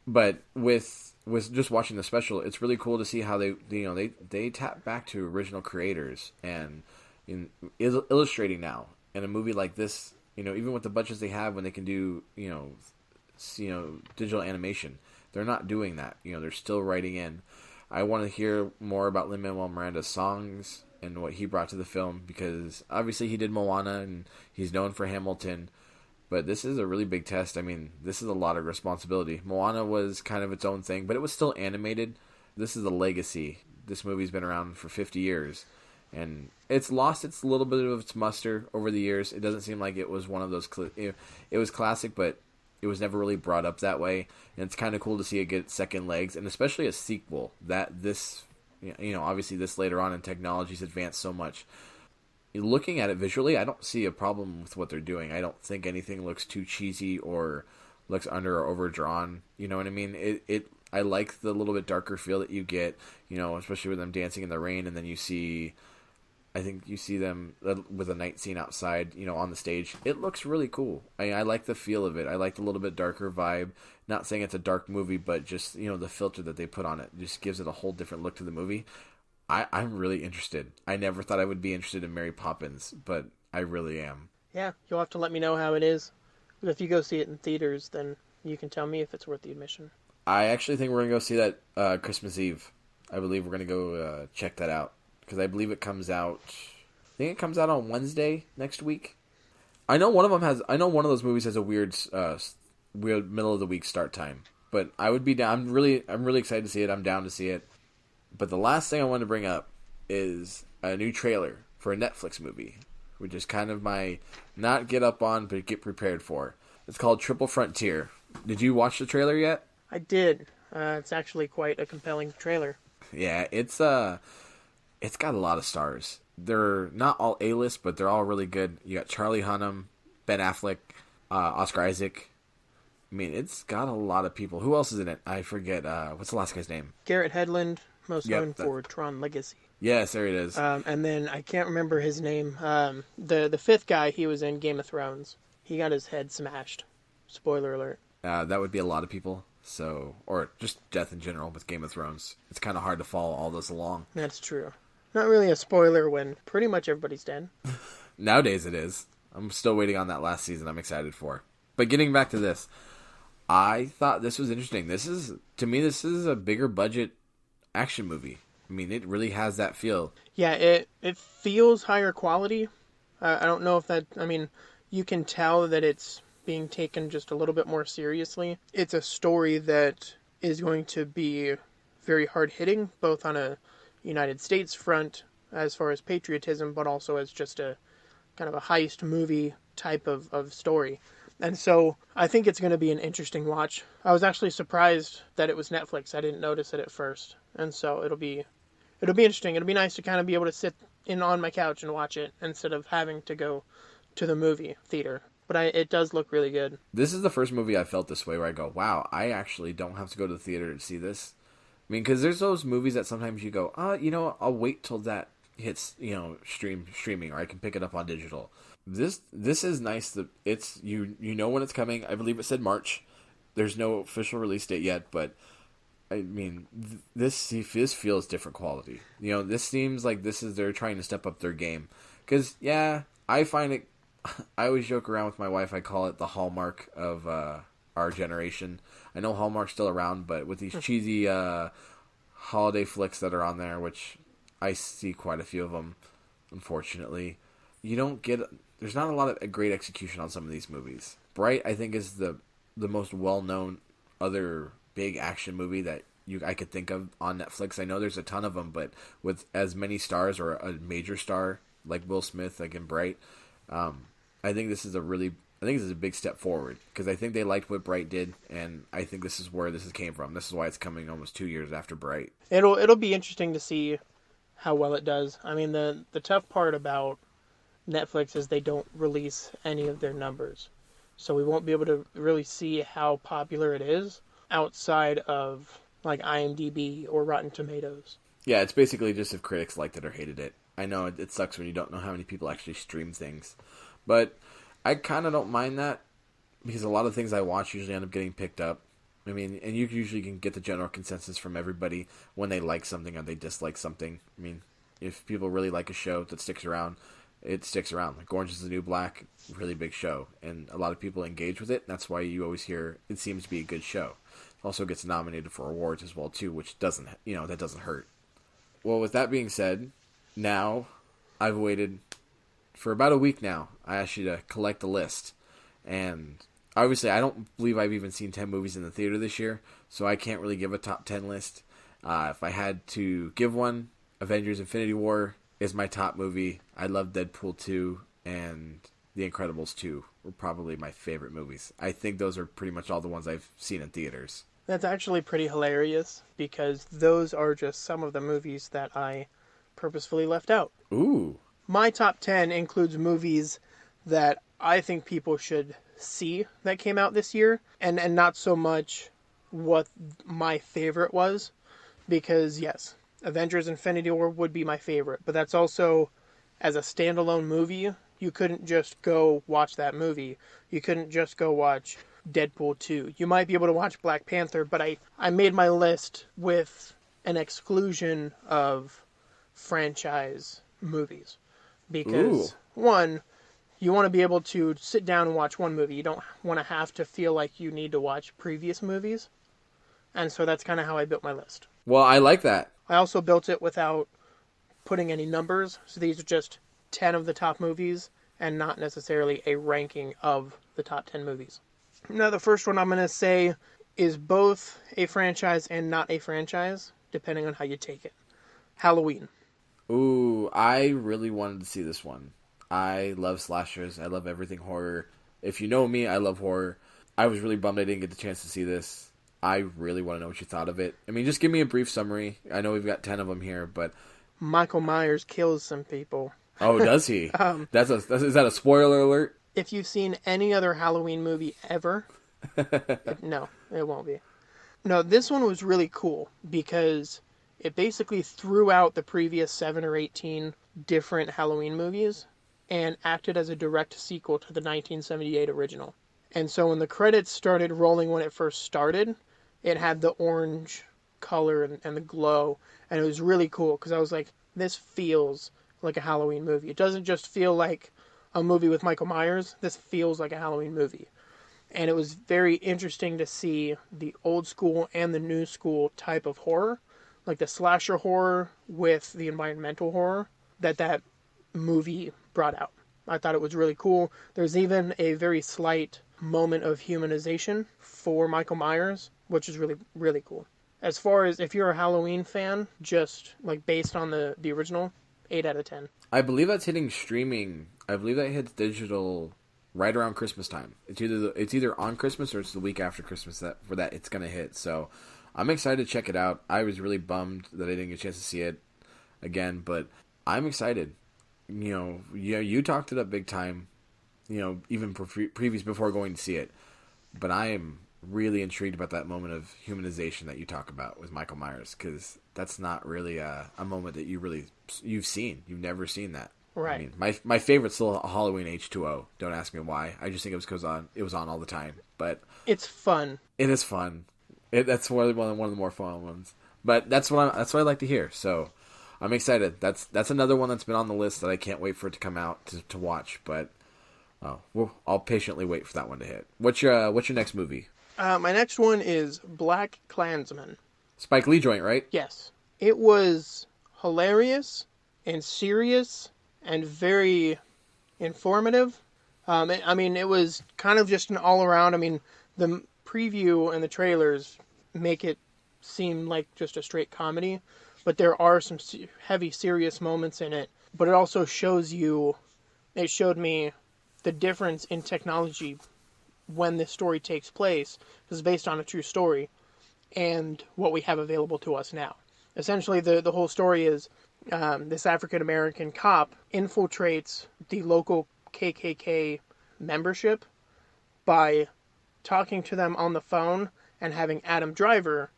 But with just watching the special, it's really cool to see how they tap back to original creators and illustrating now in a movie like this. Even with the budgets they have, when they can do digital animation. They're not doing that. They're still writing in. I want to hear more about Lin-Manuel Miranda's songs and what he brought to the film, because obviously he did Moana and he's known for Hamilton, but this is a really big test. I mean, this is a lot of responsibility. Moana was kind of its own thing, but it was still animated. This is a legacy. This movie's been around for 50 years, and it's lost its little bit of its muster over the years. It doesn't seem like it was one of those... It was classic, but it was never really brought up that way, and it's kind of cool to see it get second legs, and especially a sequel. Obviously this later on in technology's advanced so much. Looking at it visually, I don't see a problem with what they're doing. I don't think anything looks too cheesy or looks under or overdrawn. You know what I mean? I like the little bit darker feel that you get, especially with them dancing in the rain, and then I think you see them with a night scene outside, on the stage. It looks really cool. I like the feel of it. I like the little bit darker vibe. Not saying it's a dark movie, but just, the filter that they put on it just gives it a whole different look to the movie. I'm really interested. I never thought I would be interested in Mary Poppins, but I really am. Yeah, you'll have to let me know how it is. But if you go see it in theaters, then you can tell me if it's worth the admission. I actually think we're going to go see that Christmas Eve. I believe we're going to go check that out. Because I believe it comes out... I think it comes out on Wednesday next week. I know one of those movies has a weird middle of the week start time. But I would be down. I'm really excited to see it. I'm down to see it. But the last thing I wanted to bring up is a new trailer for a Netflix movie, which is kind of my not get up on, but get prepared for. It's called Triple Frontier. Did you watch the trailer yet? I did. It's actually quite a compelling trailer. Yeah, it's got a lot of stars. They're not all A-list, but they're all really good. You got Charlie Hunnam, Ben Affleck, Oscar Isaac. I mean, it's got a lot of people. Who else is in it? I forget. What's the last guy's name? Garrett Hedlund, most known for Tron Legacy. Yes, there it is. And then I can't remember his name. The fifth guy, he was in Game of Thrones. He got his head smashed. Spoiler alert. That would be a lot of people. So, or just death in general with Game of Thrones. It's kind of hard to follow all those along. That's true. Not really a spoiler when pretty much everybody's dead. Nowadays it is. I'm still waiting on that last season I'm excited for. But getting back to this, I thought this was interesting. To me, this is a bigger budget action movie. I mean, it really has that feel. Yeah, it feels higher quality. I don't know if that... I mean, you can tell that it's being taken just a little bit more seriously. It's a story that is going to be very hard-hitting, both on a United States front as far as patriotism, but also as just a kind of a heist movie type of story. And so I think it's going to be an interesting watch. I was actually surprised that it was Netflix. I didn't notice it at first. And so it'll be interesting. It'll be nice to kind of be able to sit in on my couch and watch it instead of having to go to the movie theater. But it does look really good. This is the first movie I felt this way where I go, wow, I actually don't have to go to the theater to see this. I mean, because there's those movies that sometimes you go, I'll wait till that hits, streaming, or I can pick it up on digital. This is nice that it's you know when it's coming. I believe it said March. There's no official release date yet, but I mean, this feels different quality. This seems like they're trying to step up their game. Because I find it. I always joke around with my wife. I call it the Hallmark of our generation. I know Hallmark's still around, but with these cheesy holiday flicks that are on there, which I see quite a few of them, unfortunately, there's not a lot of great execution on some of these movies. Bright, I think, is the most well-known other big action movie that I could think of on Netflix. I know there's a ton of them, but with as many stars or a major star like Will Smith, like in Bright, I think this is a big step forward, because I think they liked what Bright did, and I think this is where this came from. This is why it's coming almost 2 years after Bright. It'll be interesting to see how well it does. I mean, the tough part about Netflix is they don't release any of their numbers, so we won't be able to really see how popular it is outside of like IMDb or Rotten Tomatoes. Yeah, it's basically just if critics liked it or hated it. I know it sucks when you don't know how many people actually stream things, but I kind of don't mind that, because a lot of things I watch usually end up getting picked up. I mean, and you usually can get the general consensus from everybody when they like something or they dislike something. I mean, if people really like a show that sticks around, it sticks around. Like Orange is the New Black, really big show, and a lot of people engage with it. And that's why you always hear it seems to be a good show. It also gets nominated for awards as well too, which doesn't hurt. Well, with that being said, now I've waited for about a week now. I asked you to collect a list, and obviously I don't believe I've even seen 10 movies in the theater this year, so I can't really give a top 10 list. If I had to give one, Avengers Infinity War is my top movie. I love Deadpool 2 and The Incredibles 2 were probably my favorite movies. I think those are pretty much all the ones I've seen in theaters. That's actually pretty hilarious, because those are just some of the movies that I purposefully left out. Ooh. My top 10 includes movies that I think people should see that came out this year, and not so much what my favorite was, because yes, Avengers Infinity War would be my favorite, but that's also, as a standalone movie, you couldn't just go watch that movie. You couldn't just go watch Deadpool 2. You might be able to watch Black Panther, but I made my list with an exclusion of franchise movies. Ooh. Because, one, you want to be able to sit down and watch one movie. You don't want to have to feel like you need to watch previous movies. And so that's kind of how I built my list. Well, I like that. I also built it without putting any numbers. So these are just 10 of the top movies and not necessarily a ranking of the top 10 movies. Now, the first one I'm going to say is both a franchise and not a franchise, depending on how you take it. Halloween. Ooh, I really wanted to see this one. I love slashers. I love everything horror. If you know me, I love horror. I was really bummed I didn't get the chance to see this. I really want to know what you thought of it. I mean, just give me a brief summary. I know we've got 10 of them here, but... Michael Myers kills some people. Oh, does he? Is that a spoiler alert? If you've seen any other Halloween movie ever, no, it won't be. No, this one was really cool because it basically threw out the previous 7 or 18 different Halloween movies and acted as a direct sequel to the 1978 original. And so when the credits started rolling when it first started, it had the orange color and the glow, and it was really cool because I was like, this feels like a Halloween movie. It doesn't just feel like a movie with Michael Myers. This feels like a Halloween movie. And it was very interesting to see the old school and the new school type of horror, like the slasher horror with the environmental horror that movie brought out. I thought it was really cool. There's even a very slight moment of humanization for Michael Myers, which is really, really cool. As far as if you're a Halloween fan, just like based on the original, 8 out of 10. I believe that's hitting streaming. I believe that hits digital right around Christmas time. It's either on Christmas or it's the week after Christmas that it's going to hit. So I'm excited to check it out. I was really bummed that I didn't get a chance to see it again, but I'm excited. You talked it up big time, even previous before going to see it. But I am really intrigued about that moment of humanization that you talk about with Michael Myers, because that's not really a moment that you've seen. You've never seen that. Right. I mean, my favorite's still Halloween H2O. Don't ask me why. I just think it was because it was on all the time. But it's fun. It is fun. That's one of the more fun ones. But that's what I like to hear. So I'm excited. That's another one that's been on the list that I can't wait for it to come out to watch. But I'll patiently wait for that one to hit. What's your next movie? My next one is Black Klansman. Spike Lee joint, right? Yes. It was hilarious and serious and very informative. It was kind of just an all-around. The preview and the trailers make it seem like just a straight comedy, but there are some heavy, serious moments in it. But it also showed me the difference in technology when this story takes place, because it's based on a true story, and what we have available to us now. Essentially, the whole story is this African-American cop infiltrates the local KKK membership by talking to them on the phone and having Adam Driver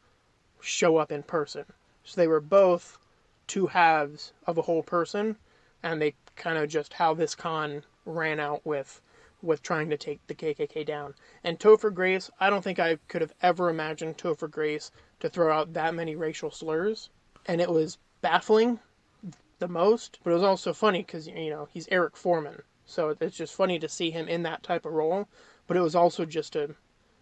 show up in person. So they were both two halves of a whole person, and they kind of just how this con ran out with trying to take the KKK down. And Topher Grace, I don't think I could have ever imagined Topher Grace to throw out that many racial slurs. And it was baffling the most, but it was also funny because, he's Eric Foreman. So it's just funny to see him in that type of role. But it was also just it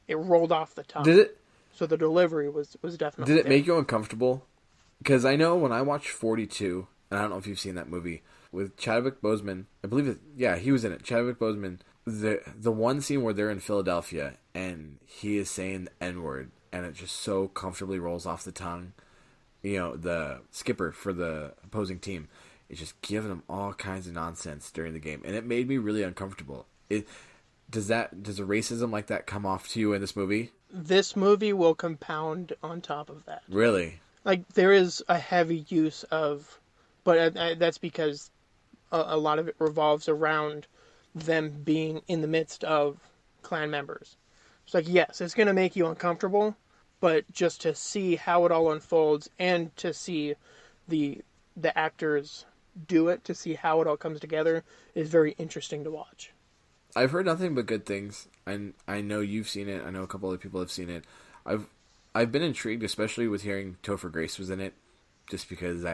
rolled off the tongue. Did it? So the delivery was definitely Did it there. make you uncomfortable? Because I know when I watched 42, and I don't know if you've seen that movie, with Chadwick Boseman, I believe he was in it. Chadwick Boseman, the one scene where they're in Philadelphia and he is saying the N-word and it just so comfortably rolls off the tongue. The skipper for the opposing team is just giving them all kinds of nonsense during the game, and it made me really uncomfortable. Does a racism like that come off to you in this movie? This movie will compound on top of that. Really? Like, there is a heavy use of, but that's because a lot of it revolves around them being in the midst of Klan members. It's like, yes, it's going to make you uncomfortable, but just to see how it all unfolds and to see the actors do it, to see how it all comes together, is very interesting to watch. I've heard nothing but good things. I know you've seen it. I know a couple other people have seen it. I've been intrigued, especially with hearing Topher Grace was in it, just because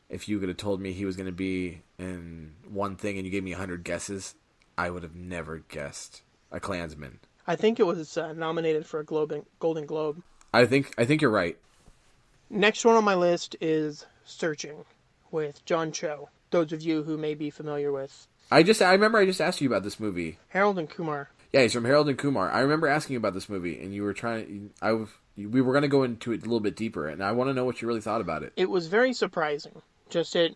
if you could have told me he was going to be in one thing and you gave me 100 guesses, I would have never guessed a Klansman. I think it was nominated for a Golden Globe. I think you're right. Next one on my list is Searching with John Cho. Those of you who may be familiar with I remember I just asked you about this movie. Harold and Kumar. Yeah, he's from Harold and Kumar. I remember asking you about this movie, and you were we were going to go into it a little bit deeper, and I want to know what you really thought about it. It was very surprising. Just it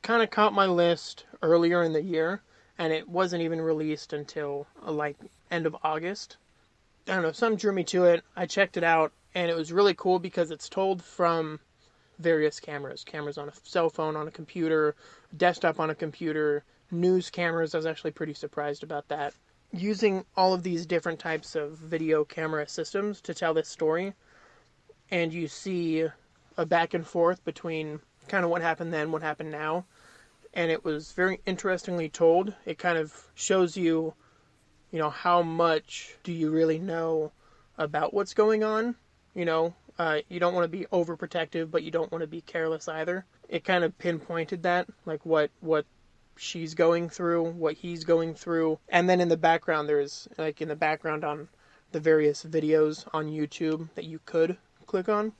kind of caught my list earlier in the year, and it wasn't even released until like end of August. I don't know, something drew me to it. I checked it out, and it was really cool because it's told from various cameras. Cameras on a cell phone, on a computer, desktop on a computer, news cameras. I was actually pretty surprised about that. Using all of these different types of video camera systems to tell this story, and you see a back and forth between kind of what happened then, what happened now, and it was very interestingly told. It kind of shows you, how much do you really know about what's going on. You don't want to be overprotective, but you don't want to be careless either. It kind of pinpointed that, like what she's going through, what he's going through. And then in the background, there's, like in the background on the various videos on YouTube that you could click on,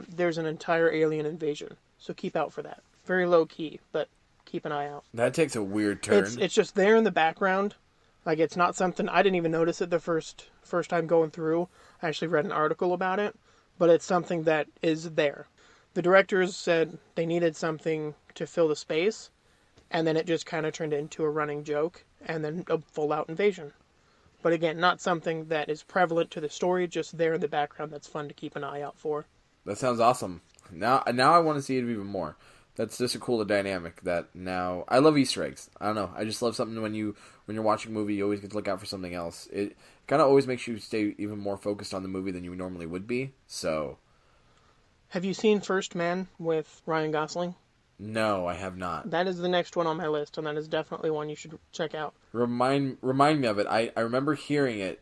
there's an entire alien invasion. So keep out for that. Very low key, but keep an eye out. That takes a weird turn. It's just there in the background. Like, it's not something, I didn't even notice it the first time going through. I actually read an article about it, but it's something that is there. The directors said they needed something to fill the space, and then it just kind of turned into a running joke, and then a full-out invasion. But again, not something that is prevalent to the story, just there in the background that's fun to keep an eye out for. That sounds awesome. Now I want to see it even more. That's just a cool dynamic that now... I love Easter eggs. I don't know. I just love something when you're watching a movie, you always get to look out for something else. It kind of always makes you stay even more focused on the movie than you normally would be. So... Have you seen First Man with Ryan Gosling? No, I have not. That is the next one on my list, and that is definitely one you should check out. Remind me of it. I remember hearing it.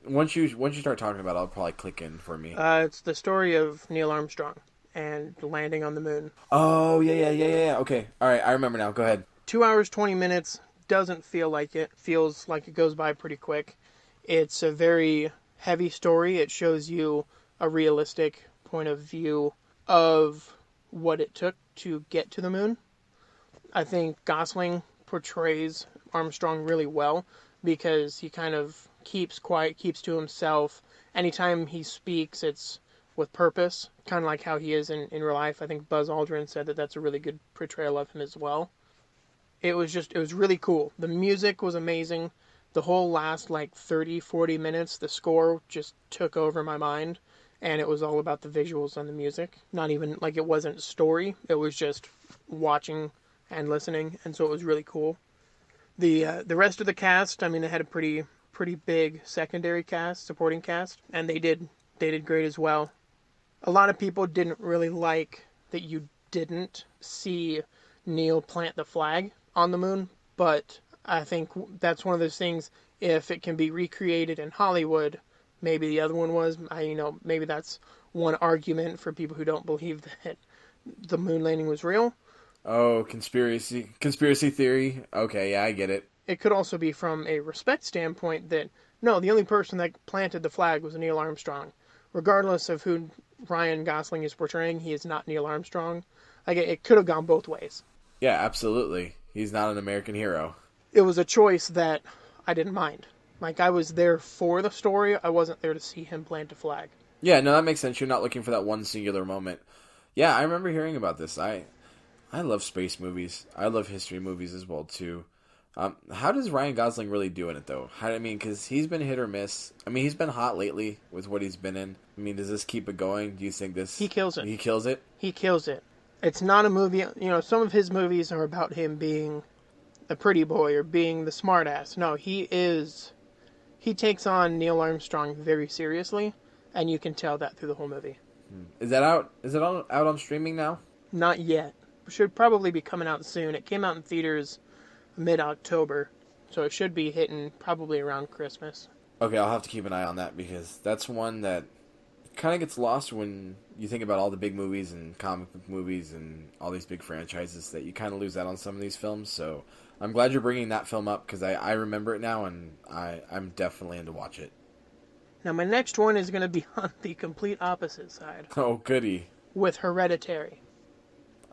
Once you start talking about it, I'll probably click in for me. It's the story of Neil Armstrong and landing on the moon. Oh, yeah. Okay. All right, I remember now. Go ahead. 2 hours, 20 minutes. Doesn't feel like it. Feels like it goes by pretty quick. It's a very heavy story. It shows you a realistic point of view of what it took to get to the moon. I think Gosling portrays Armstrong really well because he kind of keeps quiet, keeps to himself. Anytime he speaks, it's with purpose, kind of like how he is in real life. I think Buzz Aldrin said that that's a really good portrayal of him as well. It was really cool. The music was amazing. The whole last 30, 40 minutes, the score just took over my mind. And it was all about the visuals and the music. Not even, it wasn't story. It was just watching and listening. And so it was really cool. The rest of the cast, it had a pretty big secondary cast, supporting cast. And they did great as well. A lot of people didn't really like that you didn't see Neil plant the flag on the moon. But I think that's one of those things, if it can be recreated in Hollywood... Maybe the other one was, maybe that's one argument for people who don't believe that the moon landing was real. Oh, conspiracy theory. Okay, yeah, I get it. It could also be from a respect standpoint that, no, the only person that planted the flag was Neil Armstrong. Regardless of who Ryan Gosling is portraying, he is not Neil Armstrong. It could have gone both ways. Yeah, absolutely. He's not an American hero. It was a choice that I didn't mind. I was there for the story. I wasn't there to see him plant a flag. Yeah, no, that makes sense. You're not looking for that one singular moment. Yeah, I remember hearing about this. I love space movies. I love history movies as well, too. How does Ryan Gosling really do in it, though? Because he's been hit or miss. He's been hot lately with what he's been in. Does this keep it going? Do you think this... He kills it. He kills it? He kills it. It's not a movie... some of his movies are about him being a pretty boy or being the smartass. No, he takes on Neil Armstrong very seriously, and you can tell that through the whole movie. Is that out? Is it out on streaming now? Not yet. Should probably be coming out soon. It came out in theaters mid-October, so it should be hitting probably around Christmas. Okay, I'll have to keep an eye on that because that's one that kind of gets lost when you think about all the big movies and comic book movies and all these big franchises that you kind of lose out on some of these films. So I'm glad you're bringing that film up because I remember it now and I'm definitely in to watch it. Now, my next one is going to be on the complete opposite side. Oh, goody. With Hereditary.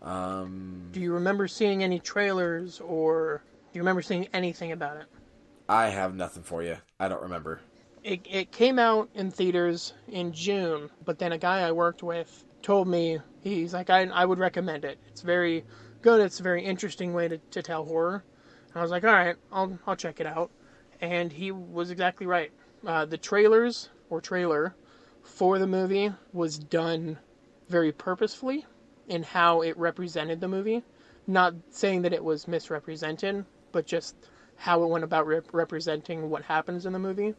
Do you remember seeing any trailers or do you remember seeing anything about it? I have nothing for you. I don't remember. It came out in theaters in June, but then a guy I worked with told me, he's like, I would recommend it. It's very good. It's a very interesting way to tell horror. And I was like, all right, I'll check it out. And he was exactly right. The trailer for the movie was done very purposefully in how it represented the movie. Not saying that it was misrepresented, but just how it went about representing what happens in the movie.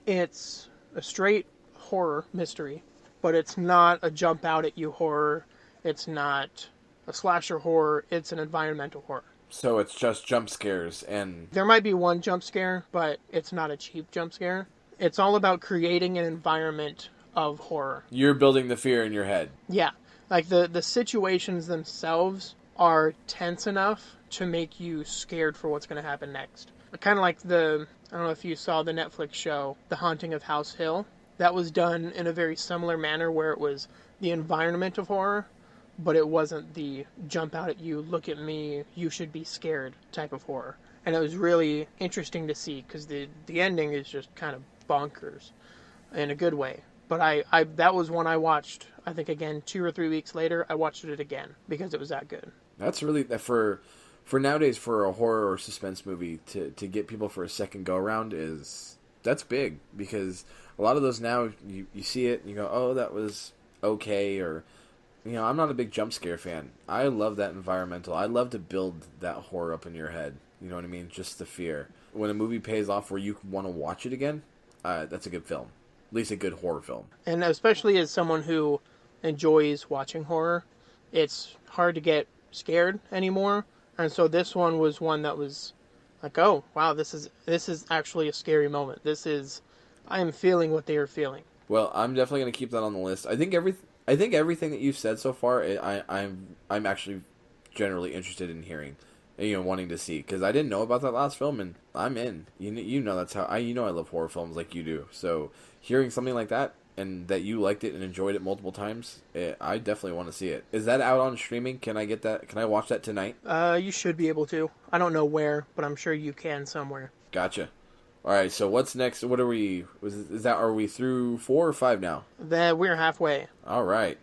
It's a straight horror mystery, but it's not a jump out at you horror. It's not a slasher horror. It's an environmental horror. So it's just jump scares and... There might be one jump scare, but it's not a cheap jump scare. It's all about creating an environment of horror. You're building the fear in your head. Yeah. Like the situations themselves are tense enough to make you scared for what's going to happen next. Kind of like I don't know if you saw the Netflix show, The Haunting of House Hill. That was done in a very similar manner where it was the environment of horror, but it wasn't the jump out at you, look at me, you should be scared type of horror. And it was really interesting to see because the ending is just kind of bonkers in a good way. But I that was one I watched, I think again, 2 or 3 weeks later, I watched it again because it was that good. That's really, for nowadays, for a horror or suspense movie to get people for a second go around that's big because a lot of those now you see it and you go, oh, that was okay, or I'm not a big jump scare fan. I love that environmental. I love to build that horror up in your head. You know what I mean? Just the fear. When a movie pays off where you want to watch it again, that's a good film. At least a good horror film. And especially as someone who enjoys watching horror, it's hard to get scared anymore. And so this one was one that was like, oh, wow, this is actually a scary moment. I am feeling what they are feeling. Well, I'm definitely going to keep that on the list. I think everything that you've said so far, I'm actually generally interested in hearing, wanting to see, because I didn't know about that last film, and I'm in. That's how I love horror films like you do. So hearing something like that, and that you liked it and enjoyed it multiple times, I definitely want to see it. Is that out on streaming? Can I get that? Can I watch that tonight? You should be able to. I don't know where, but I'm sure you can somewhere. Gotcha. All right, so what's next? What are we? Are we through 4 or 5 now? We're halfway. All right.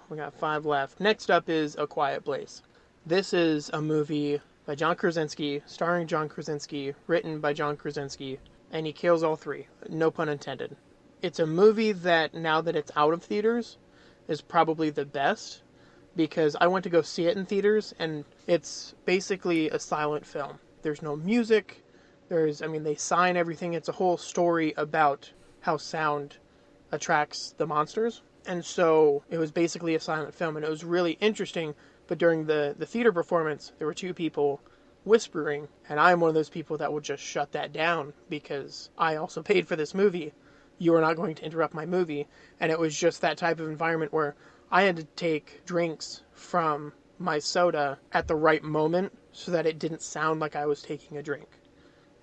We got 5 left. Next up is A Quiet Place. This is a movie by John Krasinski, starring John Krasinski, written by John Krasinski, and he kills all 3. No pun intended. It's a movie that, now that it's out of theaters, is probably the best, because I went to go see it in theaters, and it's basically a silent film. There's no music. They sign everything. It's a whole story about how sound attracts the monsters. And so it was basically a silent film, and it was really interesting. But during the theater performance, there were 2 people whispering, and I'm one of those people that would just shut that down because I also paid for this movie. You are not going to interrupt my movie. And it was just that type of environment where I had to take drinks from my soda at the right moment so that it didn't sound like I was taking a drink.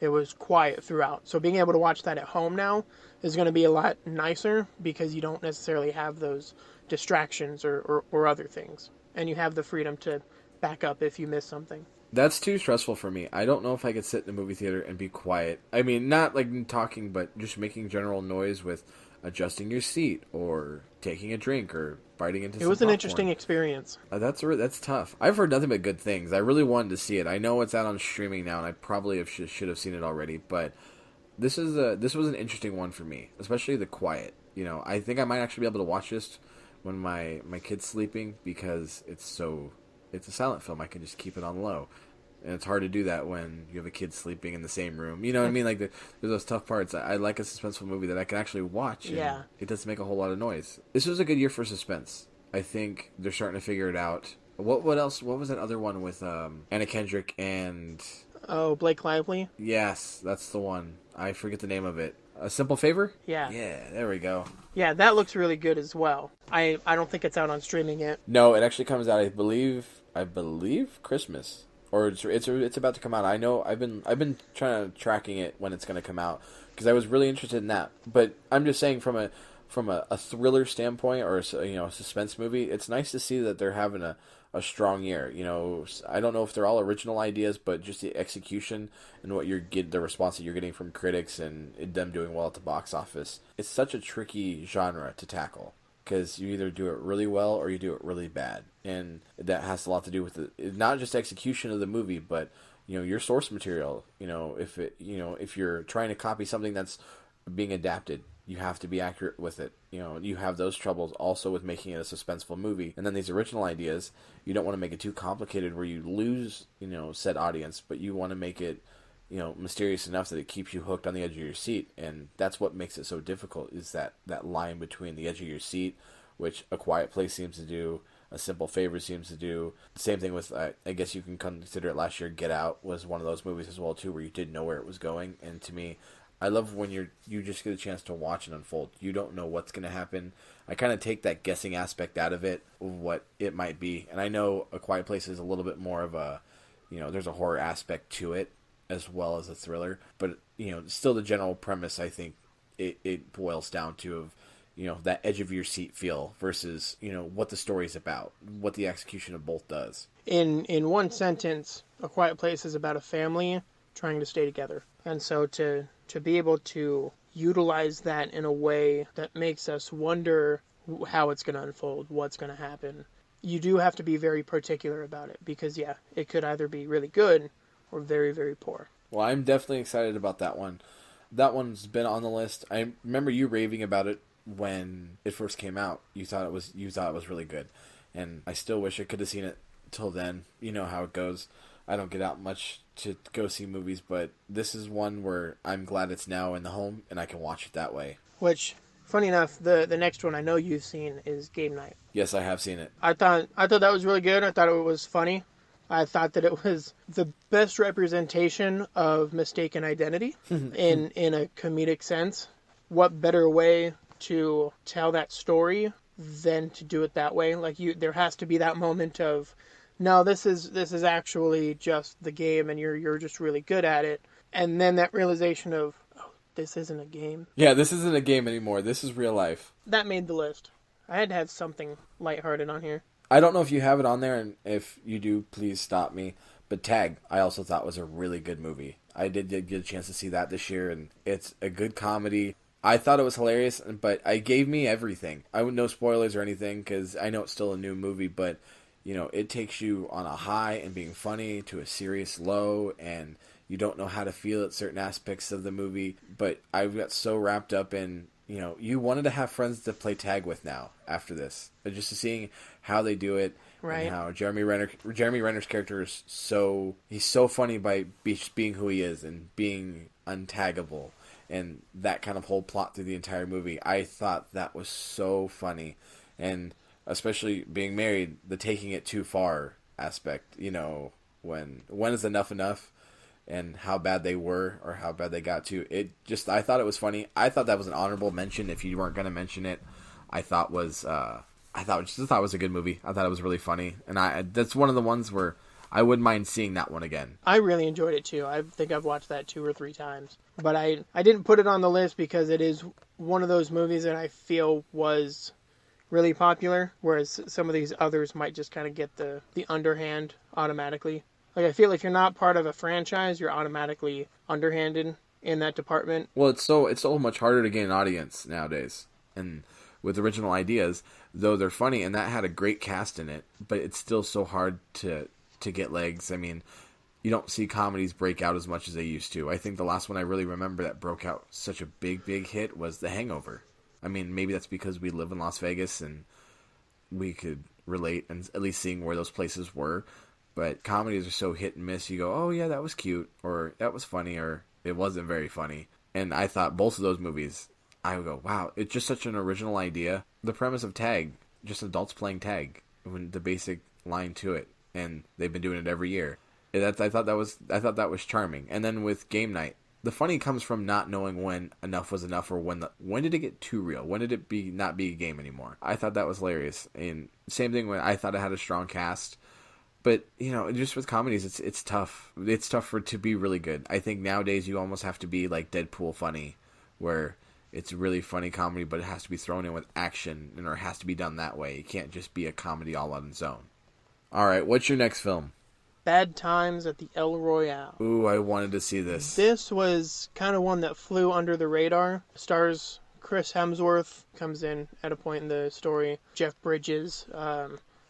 It was quiet throughout. So being able to watch that at home now is going to be a lot nicer because you don't necessarily have those distractions or other things. And you have the freedom to back up if you miss something. That's too stressful for me. I don't know if I could sit in a movie theater and be quiet. I mean, not like talking, but just making general noise with adjusting your seat or taking a drink or biting into some It was an popcorn. interesting experience. That's tough. I've heard nothing but good things. I really wanted to see it. I know it's out on streaming now, and I probably should have seen it already. But this was an interesting one for me, especially the quiet. I think I might actually be able to watch this when my kid's sleeping because it's a silent film. I can just keep it on low. And it's hard to do that when you have a kid sleeping in the same room. You know what I mean? Like, there's those tough parts. I like a suspenseful movie that I can actually watch, and Yeah. it doesn't make a whole lot of noise. This was a good year for suspense. I think they're starting to figure it out. What else? What was that other one with Anna Kendrick and... Oh, Blake Lively? Yes, that's the one. I forget the name of it. A Simple Favor? Yeah. Yeah, there we go. Yeah, that looks really good as well. I don't think it's out on streaming yet. No, it actually comes out, I believe Christmas. Or it's about to come out. I know I've been trying to tracking it when it's going to come out because I was really interested in that. But I'm just saying from a thriller standpoint or a suspense movie, it's nice to see that they're having a strong year. You know, I don't know if they're all original ideas, but just the execution and what the response that you're getting from critics and them doing well at the box office. It's such a tricky genre to tackle because you either do it really well or you do it really bad, and that has a lot to do with not just execution of the movie, but your source material. If you're trying to copy something that's being adapted, you have to be accurate with it. You have those troubles also with making it a suspenseful movie. And then these original ideas, you don't want to make it too complicated where you lose, said audience, but you want to make it, mysterious enough that it keeps you hooked on the edge of your seat. And that's what makes it so difficult, is that line between the edge of your seat, which A Quiet Place seems to do, A Simple Favor seems to do. Same thing with, I guess you can consider it last year, Get Out was one of those movies as well, too, where you didn't know where it was going. And to me, I love when you just get a chance to watch it unfold. You don't know what's going to happen. I kind of take that guessing aspect out of it, of what it might be. And I know A Quiet Place is a little bit more of a, there's a horror aspect to it as well as a thriller. But, still the general premise, I think it boils down to of, that edge of your seat feel versus, what the story's about, what the execution of both does. In one sentence, A Quiet Place is about a family trying to stay together. And so to be able to utilize that in a way that makes us wonder how it's going to unfold, what's going to happen, you do have to be very particular about it because, yeah, it could either be really good or very, very poor. Well, I'm definitely excited about that one. That one's been on the list. I remember you raving about it when it first came out. You thought it was really good. And I still wish I could have seen it till then. You know how it goes. I don't get out much to go see movies, but this is one where I'm glad it's now in the home and I can watch it that way. Which, funny enough, the next one I know you've seen is Game Night. Yes, I have seen it. I thought that was really good. I thought it was funny. I thought that it was the best representation of mistaken identity in a comedic sense. What better way to tell that story than to do it that way? Like there has to be that moment of, no, this is actually just the game, and you're just really good at it. And then that realization of, oh, this isn't a game. Yeah, this isn't a game anymore. This is real life. That made the list. I had to have something lighthearted on here. I don't know if you have it on there, and if you do, please stop me. But Tag, I also thought was a really good movie. I did get a chance to see that this year, and it's a good comedy. I thought it was hilarious, but it gave me everything. I would no spoilers or anything, because I know it's still a new movie, but it takes you on a high and being funny to a serious low, and you don't know how to feel at certain aspects of the movie. But I got so wrapped up in, you wanted to have friends to play tag with now after this. Just seeing how they do it, right? And how Jeremy Renner's character is he's so funny by being who he is and being untaggable, and that kind of whole plot through the entire movie. I thought that was so funny, and especially being married, the taking it too far aspect, when is enough, and how bad they were or how bad they got to. I thought it was funny. I thought that was an honorable mention if you weren't going to mention it. I thought it was a good movie. I thought it was really funny, and that's one of the ones where I wouldn't mind seeing that one again. I really enjoyed it too. I think I've watched that 2 or 3 times, but I didn't put it on the list because it is one of those movies that I feel was really popular, whereas some of these others might just kind of get the underhand automatically. Like, I feel if you're not part of a franchise, you're automatically underhanded in that department. Well, it's so much harder to gain an audience nowadays, and with original ideas, though they're funny, and that had a great cast in it, but it's still so hard to get legs. I mean, you don't see comedies break out as much as they used to. I think the last one I really remember that broke out such a big hit was The Hangover. I mean, maybe that's because we live in Las Vegas and we could relate, and at least seeing where those places were. But comedies are so hit and miss. You go, oh yeah, that was cute, or that was funny, or it wasn't very funny. And I thought both of those movies, I would go, wow, it's just such an original idea. The premise of tag, just adults playing tag, when the basic line to it, and they've been doing it every year. I thought that was charming. And then with Game Night, the funny comes from not knowing when enough was enough, or when did it get too real? When did it not be a game anymore? I thought that was hilarious. And same thing when I thought it had a strong cast. But, just with comedies, it's tough. It's tough for it to be really good. I think nowadays you almost have to be like Deadpool funny, where it's really funny comedy, but it has to be thrown in with action, or it has to be done that way. It can't just be a comedy all on its own. All right, what's your next film? Bad Times at the El Royale. Ooh, I wanted to see this. This was kind of one that flew under the radar. Stars Chris Hemsworth, comes in at a point in the story. Jeff Bridges.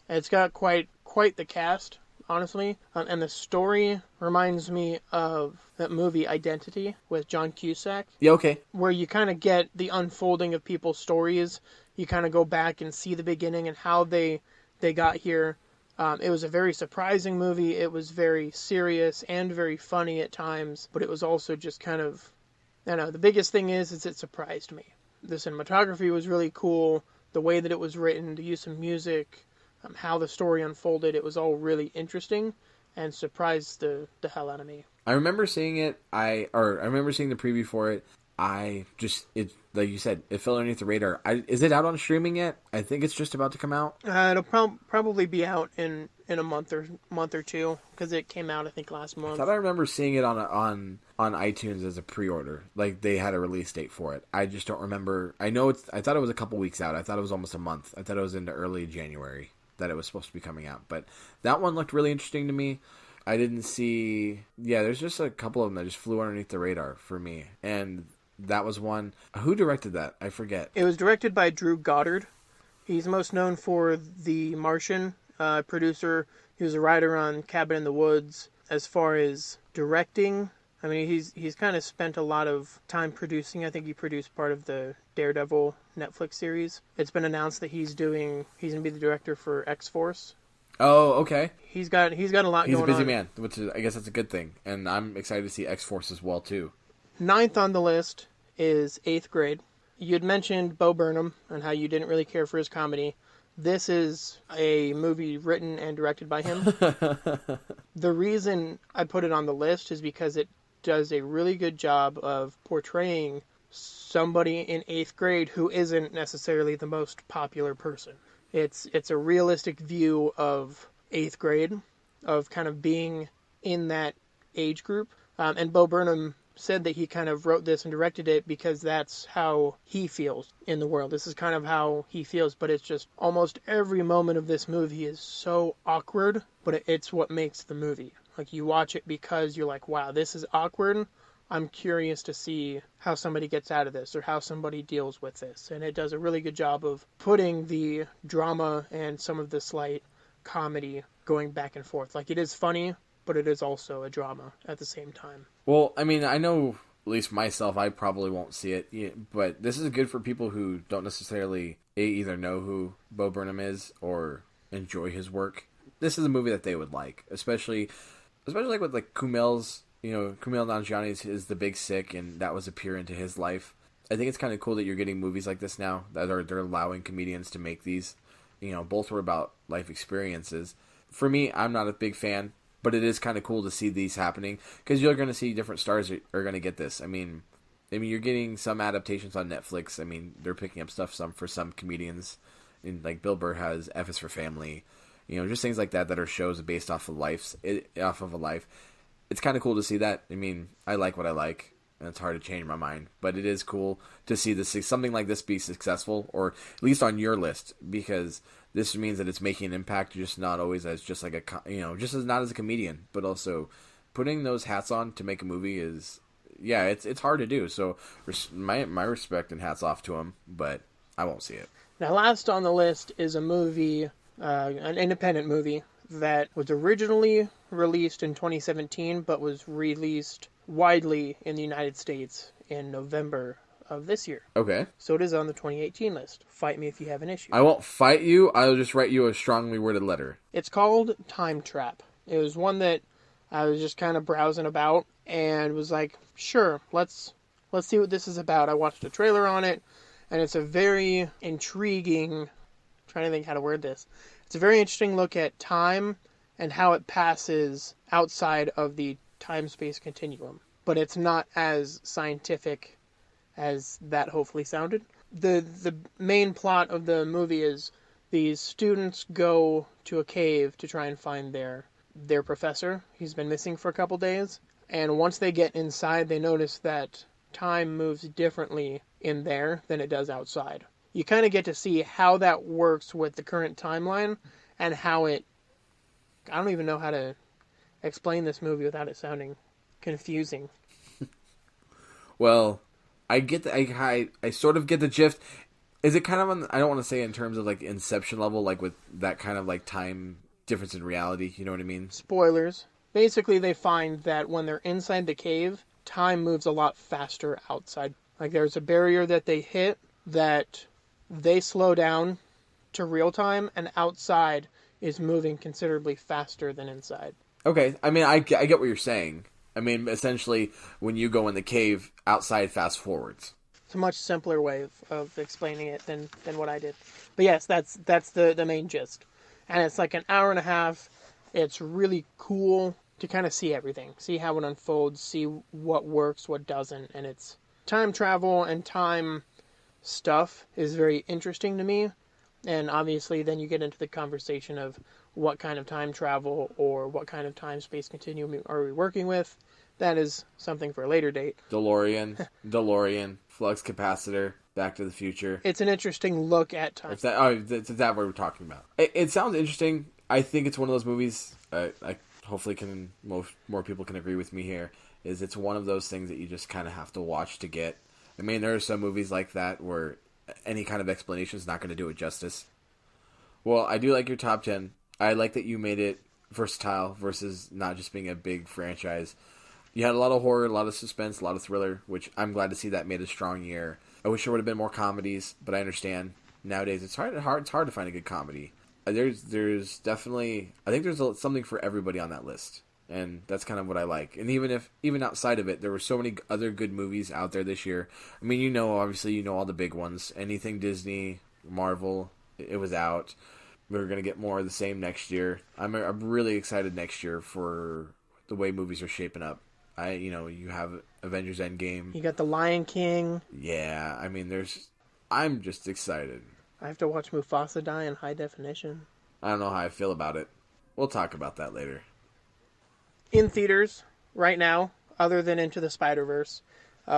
It's got quite the cast, honestly. And the story reminds me of that movie Identity with John Cusack. Yeah, okay. Where you kind of get the unfolding of people's stories. You kind of go back and see the beginning and how they got here. It was a very surprising movie. It was very serious and very funny at times, but it was also just kind of, I don't know, the biggest thing is it surprised me. The cinematography was really cool. The way that it was written, the use of music, how the story unfolded, it was all really interesting and surprised the hell out of me. I remember seeing it. I remember seeing the preview for it. It like you said, it fell underneath the radar. Is it out on streaming yet? I think it's just about to come out. It'll probably be out in a month or two, because it came out I think last month. I thought I remember seeing it on iTunes as a pre-order. Like they had a release date for it. I just don't remember. I thought it was a couple weeks out. I thought it was almost a month. I thought it was into early January that it was supposed to be coming out. But that one looked really interesting to me. I didn't see. Yeah, there's just a couple of them that just flew underneath the radar for me, and that was one. Who directed that? I forget. It was directed by Drew Goddard. He's most known for The Martian, producer. He was a writer on Cabin in the Woods. As far as directing, I mean, he's kind of spent a lot of time producing. I think he produced part of the Daredevil Netflix series. It's been announced that he's going to be the director for X-Force. Oh, okay. He's got a lot going on. He's a busy man, which is, I guess that's a good thing. And I'm excited to see X-Force as well, too. 9th on the list is 8th Grade. You had mentioned Bo Burnham and how you didn't really care for his comedy. This is a movie written and directed by him. The reason I put it on the list is because it does a really good job of portraying somebody in 8th grade who isn't necessarily the most popular person. It's a realistic view of 8th grade, of kind of being in that age group. And Bo Burnham said that he kind of wrote this and directed it because that's how he feels in the world. This is kind of how he feels, but it's just almost every moment of this movie is so awkward, but it's what makes the movie. Like, you watch it because you're like, wow, this is awkward. I'm curious to see how somebody gets out of this or how somebody deals with this. And it does a really good job of putting the drama and some of the slight comedy going back and forth. Like, it is funny, but it is also a drama at the same time. Well, I mean, I know, at least myself, I probably won't see it, but this is good for people who don't necessarily either know who Bo Burnham is or enjoy his work. This is a movie that they would like, especially like with like Kumail's, Kumail Nanjiani is the big sick, and that was a peer into his life. I think it's kind of cool that you're getting movies like this now that they're allowing comedians to make these. Both were about life experiences. For me, I'm not a big fan, but it is kind of cool to see these happening because you're going to see different stars that are going to get this. I mean, you're getting some adaptations on Netflix. I mean, they're picking up stuff for some comedians, and like Bill Burr has F is for Family. Just things like that are shows based off of a life. It's kind of cool to see that. I mean, I like what I like, and it's hard to change my mind. But it is cool to see something like this be successful, or at least on your list, because this means that it's making an impact, just not always as just like not as a comedian, but also putting those hats on to make a movie is, it's hard to do. So my respect and hats off to him, but I won't see it. Now, last on the list is a movie, an independent movie that was originally released in 2017, but was released widely in the United States in November of this year. Okay. So it is on the 2018 list. Fight me if you have an issue. I won't fight you. I'll just write you a strongly worded letter. It's called Time Trap. It was one that I was just kind of browsing about and was like, sure, let's see what this is about. I watched a trailer on it, and it's a very intriguing, trying to think how to word this. It's a very interesting look at time and how it passes outside of the time-space continuum. But it's not as scientific as that hopefully sounded. The main plot of the movie is these students go to a cave to try and find their professor. He's been missing for a couple days. And once they get inside, they notice that time moves differently in there than it does outside. You kind of get to see how that works with the current timeline and how it... I don't even know how to explain this movie without it sounding confusing. Well, I get I sort of get the gist. Is it kind of on? I don't want to say in terms of like Inception level, like with that kind of like time difference in reality. You know what I mean? Spoilers. Basically, they find that when they're inside the cave, time moves a lot faster outside. Like there's a barrier that they hit that they slow down to real time, and outside is moving considerably faster than inside. Okay, I mean, I get what you're saying. I mean, essentially, when you go in the cave, outside fast forwards. It's a much simpler way of explaining it than what I did. But yes, that's the main gist. And it's like an hour and a half. It's really cool to kind of see everything. See how it unfolds, see what works, what doesn't. And it's time travel and time stuff is very interesting to me. And obviously then you get into the conversation of what kind of time travel or what kind of time-space continuum are we working with. That is something for a later date. DeLorean, flux capacitor, Back to the Future. It's an interesting look at time. Is that what we're talking about? It sounds interesting. I think it's one of those movies, I hopefully more people can agree with me here, is it's one of those things that you just kind of have to watch to get. I mean, there are some movies like that where any kind of explanation is not going to do it justice. Well, I do like your top 10. I like that you made it versatile versus not just being a big franchise. You had a lot of horror, a lot of suspense, a lot of thriller, which I'm glad to see that made a strong year. I wish there would have been more comedies, but I understand nowadays it's hard to find a good comedy. There's definitely, I think there's something for everybody on that list, and that's kind of what I like. And even outside of it, there were so many other good movies out there this year. I mean, obviously you know all the big ones. Anything Disney, Marvel, it was out. We're gonna get more of the same next year. I'm really excited next year for the way movies are shaping up. You have Avengers Endgame. You got The Lion King. Yeah, I mean, I'm just excited. I have to watch Mufasa die in high definition. I don't know how I feel about it. We'll talk about that later. In theaters right now, other than Into the Spider-Verse,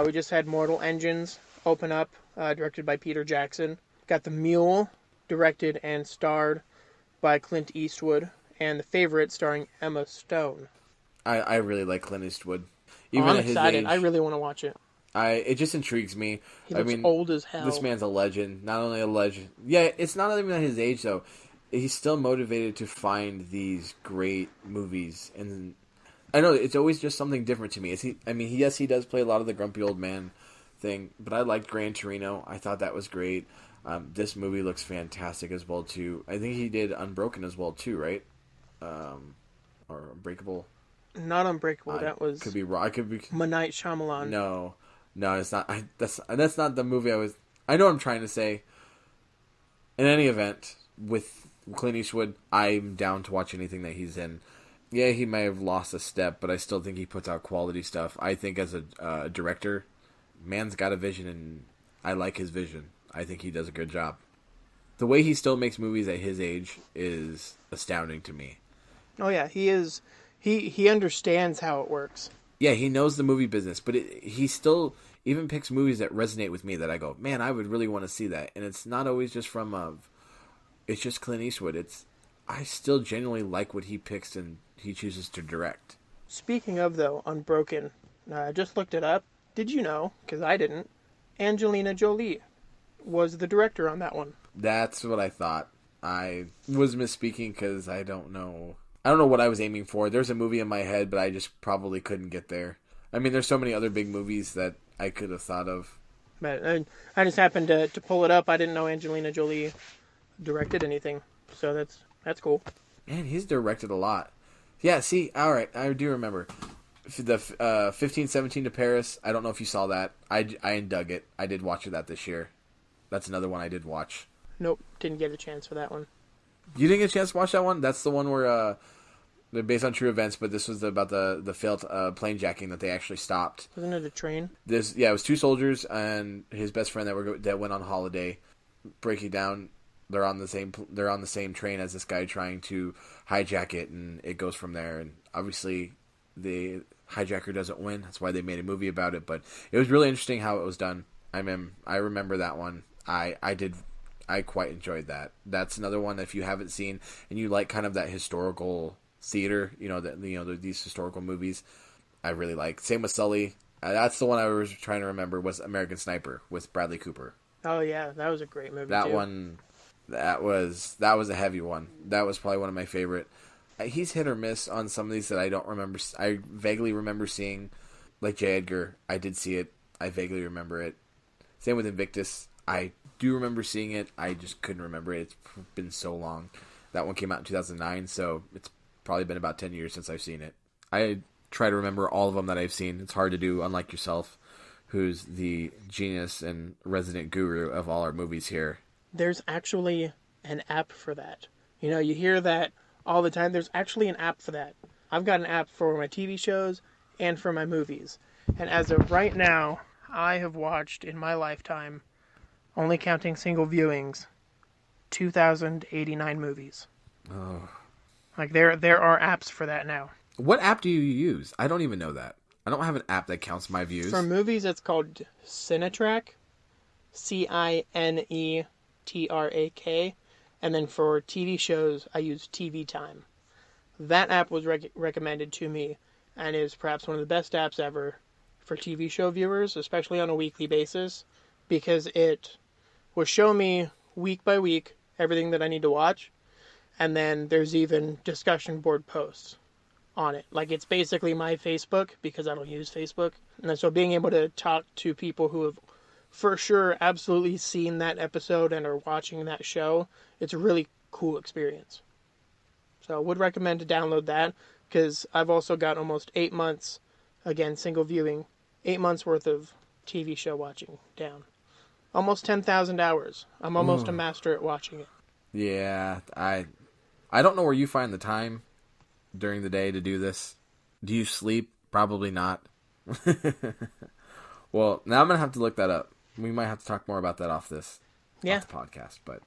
we just had Mortal Engines open up, directed by Peter Jackson. Got The Mule, directed and starred by Clint Eastwood, and The Favorite, starring Emma Stone. I really like Clint Eastwood. Even I'm excited. Age, I really want to watch it. It just intrigues me. He looks old as hell. This man's a legend. Not only a legend. Yeah, it's not even at his age, though. He's still motivated to find these great movies. And I know it's always just something different to me. Yes, he does play a lot of the grumpy old man thing, but I liked Gran Torino. I thought that was great. This movie looks fantastic as well, too. I think he did Unbroken as well, too, right? Or Unbreakable. Not Unbreakable. That was... Could be wrong. Could be... M. Night Shyamalan. No, it's not. That's not the movie I was... I know what I'm trying to say. In any event, with Clint Eastwood, I'm down to watch anything that he's in. Yeah, he may have lost a step, but I still think he puts out quality stuff. I think as a director, man's got a vision, and I like his vision. I think he does a good job. The way he still makes movies at his age is astounding to me. Oh yeah, he is... He understands how it works. Yeah, he knows the movie business, but he still even picks movies that resonate with me that I go, man, I would really want to see that. And it's not always just it's just Clint Eastwood. I still genuinely like what he picks and he chooses to direct. Speaking of, though, Unbroken, I just looked it up. Did you know, because I didn't, Angelina Jolie was the director on that one. That's what I thought. I was misspeaking because I don't know what I was aiming for. There's a movie in my head, but I just probably couldn't get there. I mean, there's so many other big movies that I could have thought of. But I just happened to pull it up. I didn't know Angelina Jolie directed anything, so that's cool. Man, he's directed a lot. Yeah, see, all right, I do remember the 1517 to Paris. I don't know if you saw that. I dug it. I did watch that this year. That's another one I did watch. Nope, didn't get a chance for that one. You didn't get a chance to watch that one? That's the one where they're based on true events, but this was about the failed plane jacking that they actually stopped. Wasn't it a train? It was two soldiers and his best friend that went on holiday. Breaking down, they're on the same train as this guy trying to hijack it, and it goes from there. And obviously, the hijacker doesn't win. That's why they made a movie about it. But it was really interesting how it was done. I remember that one. I quite enjoyed that. That's another one if you haven't seen and you like kind of that historical theater, these historical movies. I really like. Same with Sully. That's the one I was trying to remember was American Sniper with Bradley Cooper. Oh yeah, that was a great movie. That too. one, that was a heavy one. That was probably one of my favorite. He's hit or miss on some of these that I don't remember. I vaguely remember seeing, like J. Edgar. I did see it. I vaguely remember it. Same with Invictus. I do remember seeing it. I just couldn't remember it. It's been so long. That one came out in 2009, so it's probably been about 10 years since I've seen it. I try to remember all of them that I've seen. It's hard to do, unlike yourself, who's the genius and resident guru of all our movies here. There's actually an app for that. You hear that all the time. There's actually an app for that. I've got an app for my TV shows and for my movies. And as of right now, I have watched in my lifetime, only counting single viewings, 2,089 movies. Oh. Like there are apps for that now. What app do you use? I don't even know that. I don't have an app that counts my views. For movies, it's called Cinetrak, Cinetrak, and then for TV shows, I use TV Time. That app was recommended to me and is perhaps one of the best apps ever for TV show viewers, especially on a weekly basis, because it will show me week by week everything that I need to watch, and then there's even discussion board posts on it. Like, it's basically my Facebook, because I don't use Facebook. And so being able to talk to people who have for sure absolutely seen that episode and are watching that show, it's a really cool experience. So I would recommend to download that, because I've also got almost 8 months, again, single viewing, 8 months worth of TV show watching down. Almost 10,000 hours. I'm almost a master at watching it. Yeah, I don't know where you find the time during the day to do this. Do you sleep? Probably not. Well, now I'm going to have to look that up. We might have to talk more about that off the podcast. But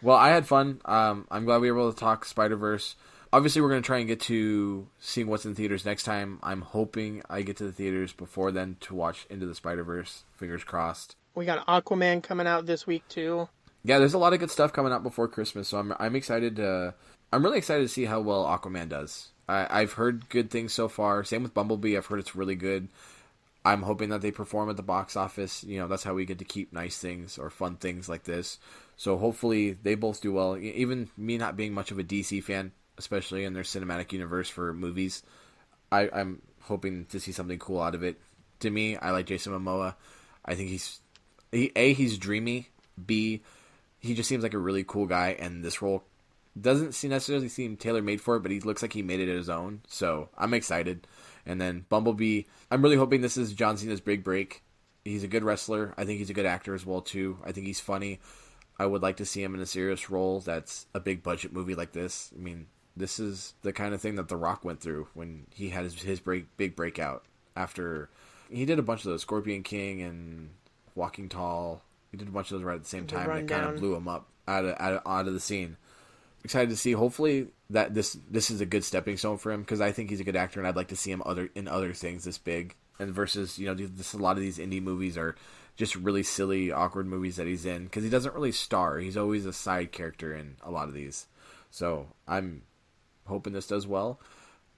well, I had fun. I'm glad we were able to talk Spider-Verse. Obviously, we're going to try and get to seeing what's in theaters next time. I'm hoping I get to the theaters before then to watch Into the Spider-Verse. Fingers crossed. We got Aquaman coming out this week, too. Yeah, there's a lot of good stuff coming out before Christmas, so I'm excited to... I'm really excited to see how well Aquaman does. I've heard good things so far. Same with Bumblebee. I've heard it's really good. I'm hoping that they perform at the box office. That's how we get to keep nice things or fun things like this. So hopefully they both do well. Even me not being much of a DC fan, especially in their cinematic universe for movies, I'm hoping to see something cool out of it. To me, I like Jason Momoa. I think he's dreamy. B, he just seems like a really cool guy, and this role doesn't necessarily seem tailor-made for it, but he looks like he made it his own, so I'm excited. And then Bumblebee, I'm really hoping this is John Cena's big break. He's a good wrestler. I think he's a good actor as well, too. I think he's funny. I would like to see him in a serious role that's a big-budget movie like this. I mean, this is the kind of thing that The Rock went through when he had his big breakout. After he did a bunch of those, Scorpion King and Walking Tall. He did a bunch of those right at the same time, and it kind of blew him up out of the scene. Excited to see. Hopefully that this is a good stepping stone for him, because I think he's a good actor, and I'd like to see him in other things this big. And versus a lot of these indie movies are just really silly, awkward movies that he's in, because he doesn't really star. He's always a side character in a lot of these. So I'm hoping this does well.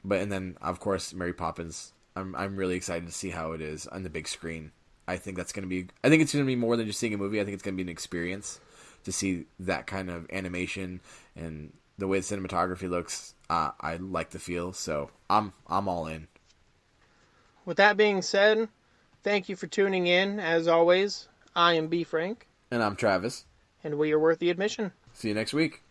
And then of course Mary Poppins. I'm really excited to see how it is on the big screen. I think it's going to be more than just seeing a movie. I think it's going to be an experience to see that kind of animation and the way the cinematography looks. I like the feel, so I'm all in. With that being said, thank you for tuning in. As always, I am B. Frank. And I'm Travis. And we are worth the admission. See you next week.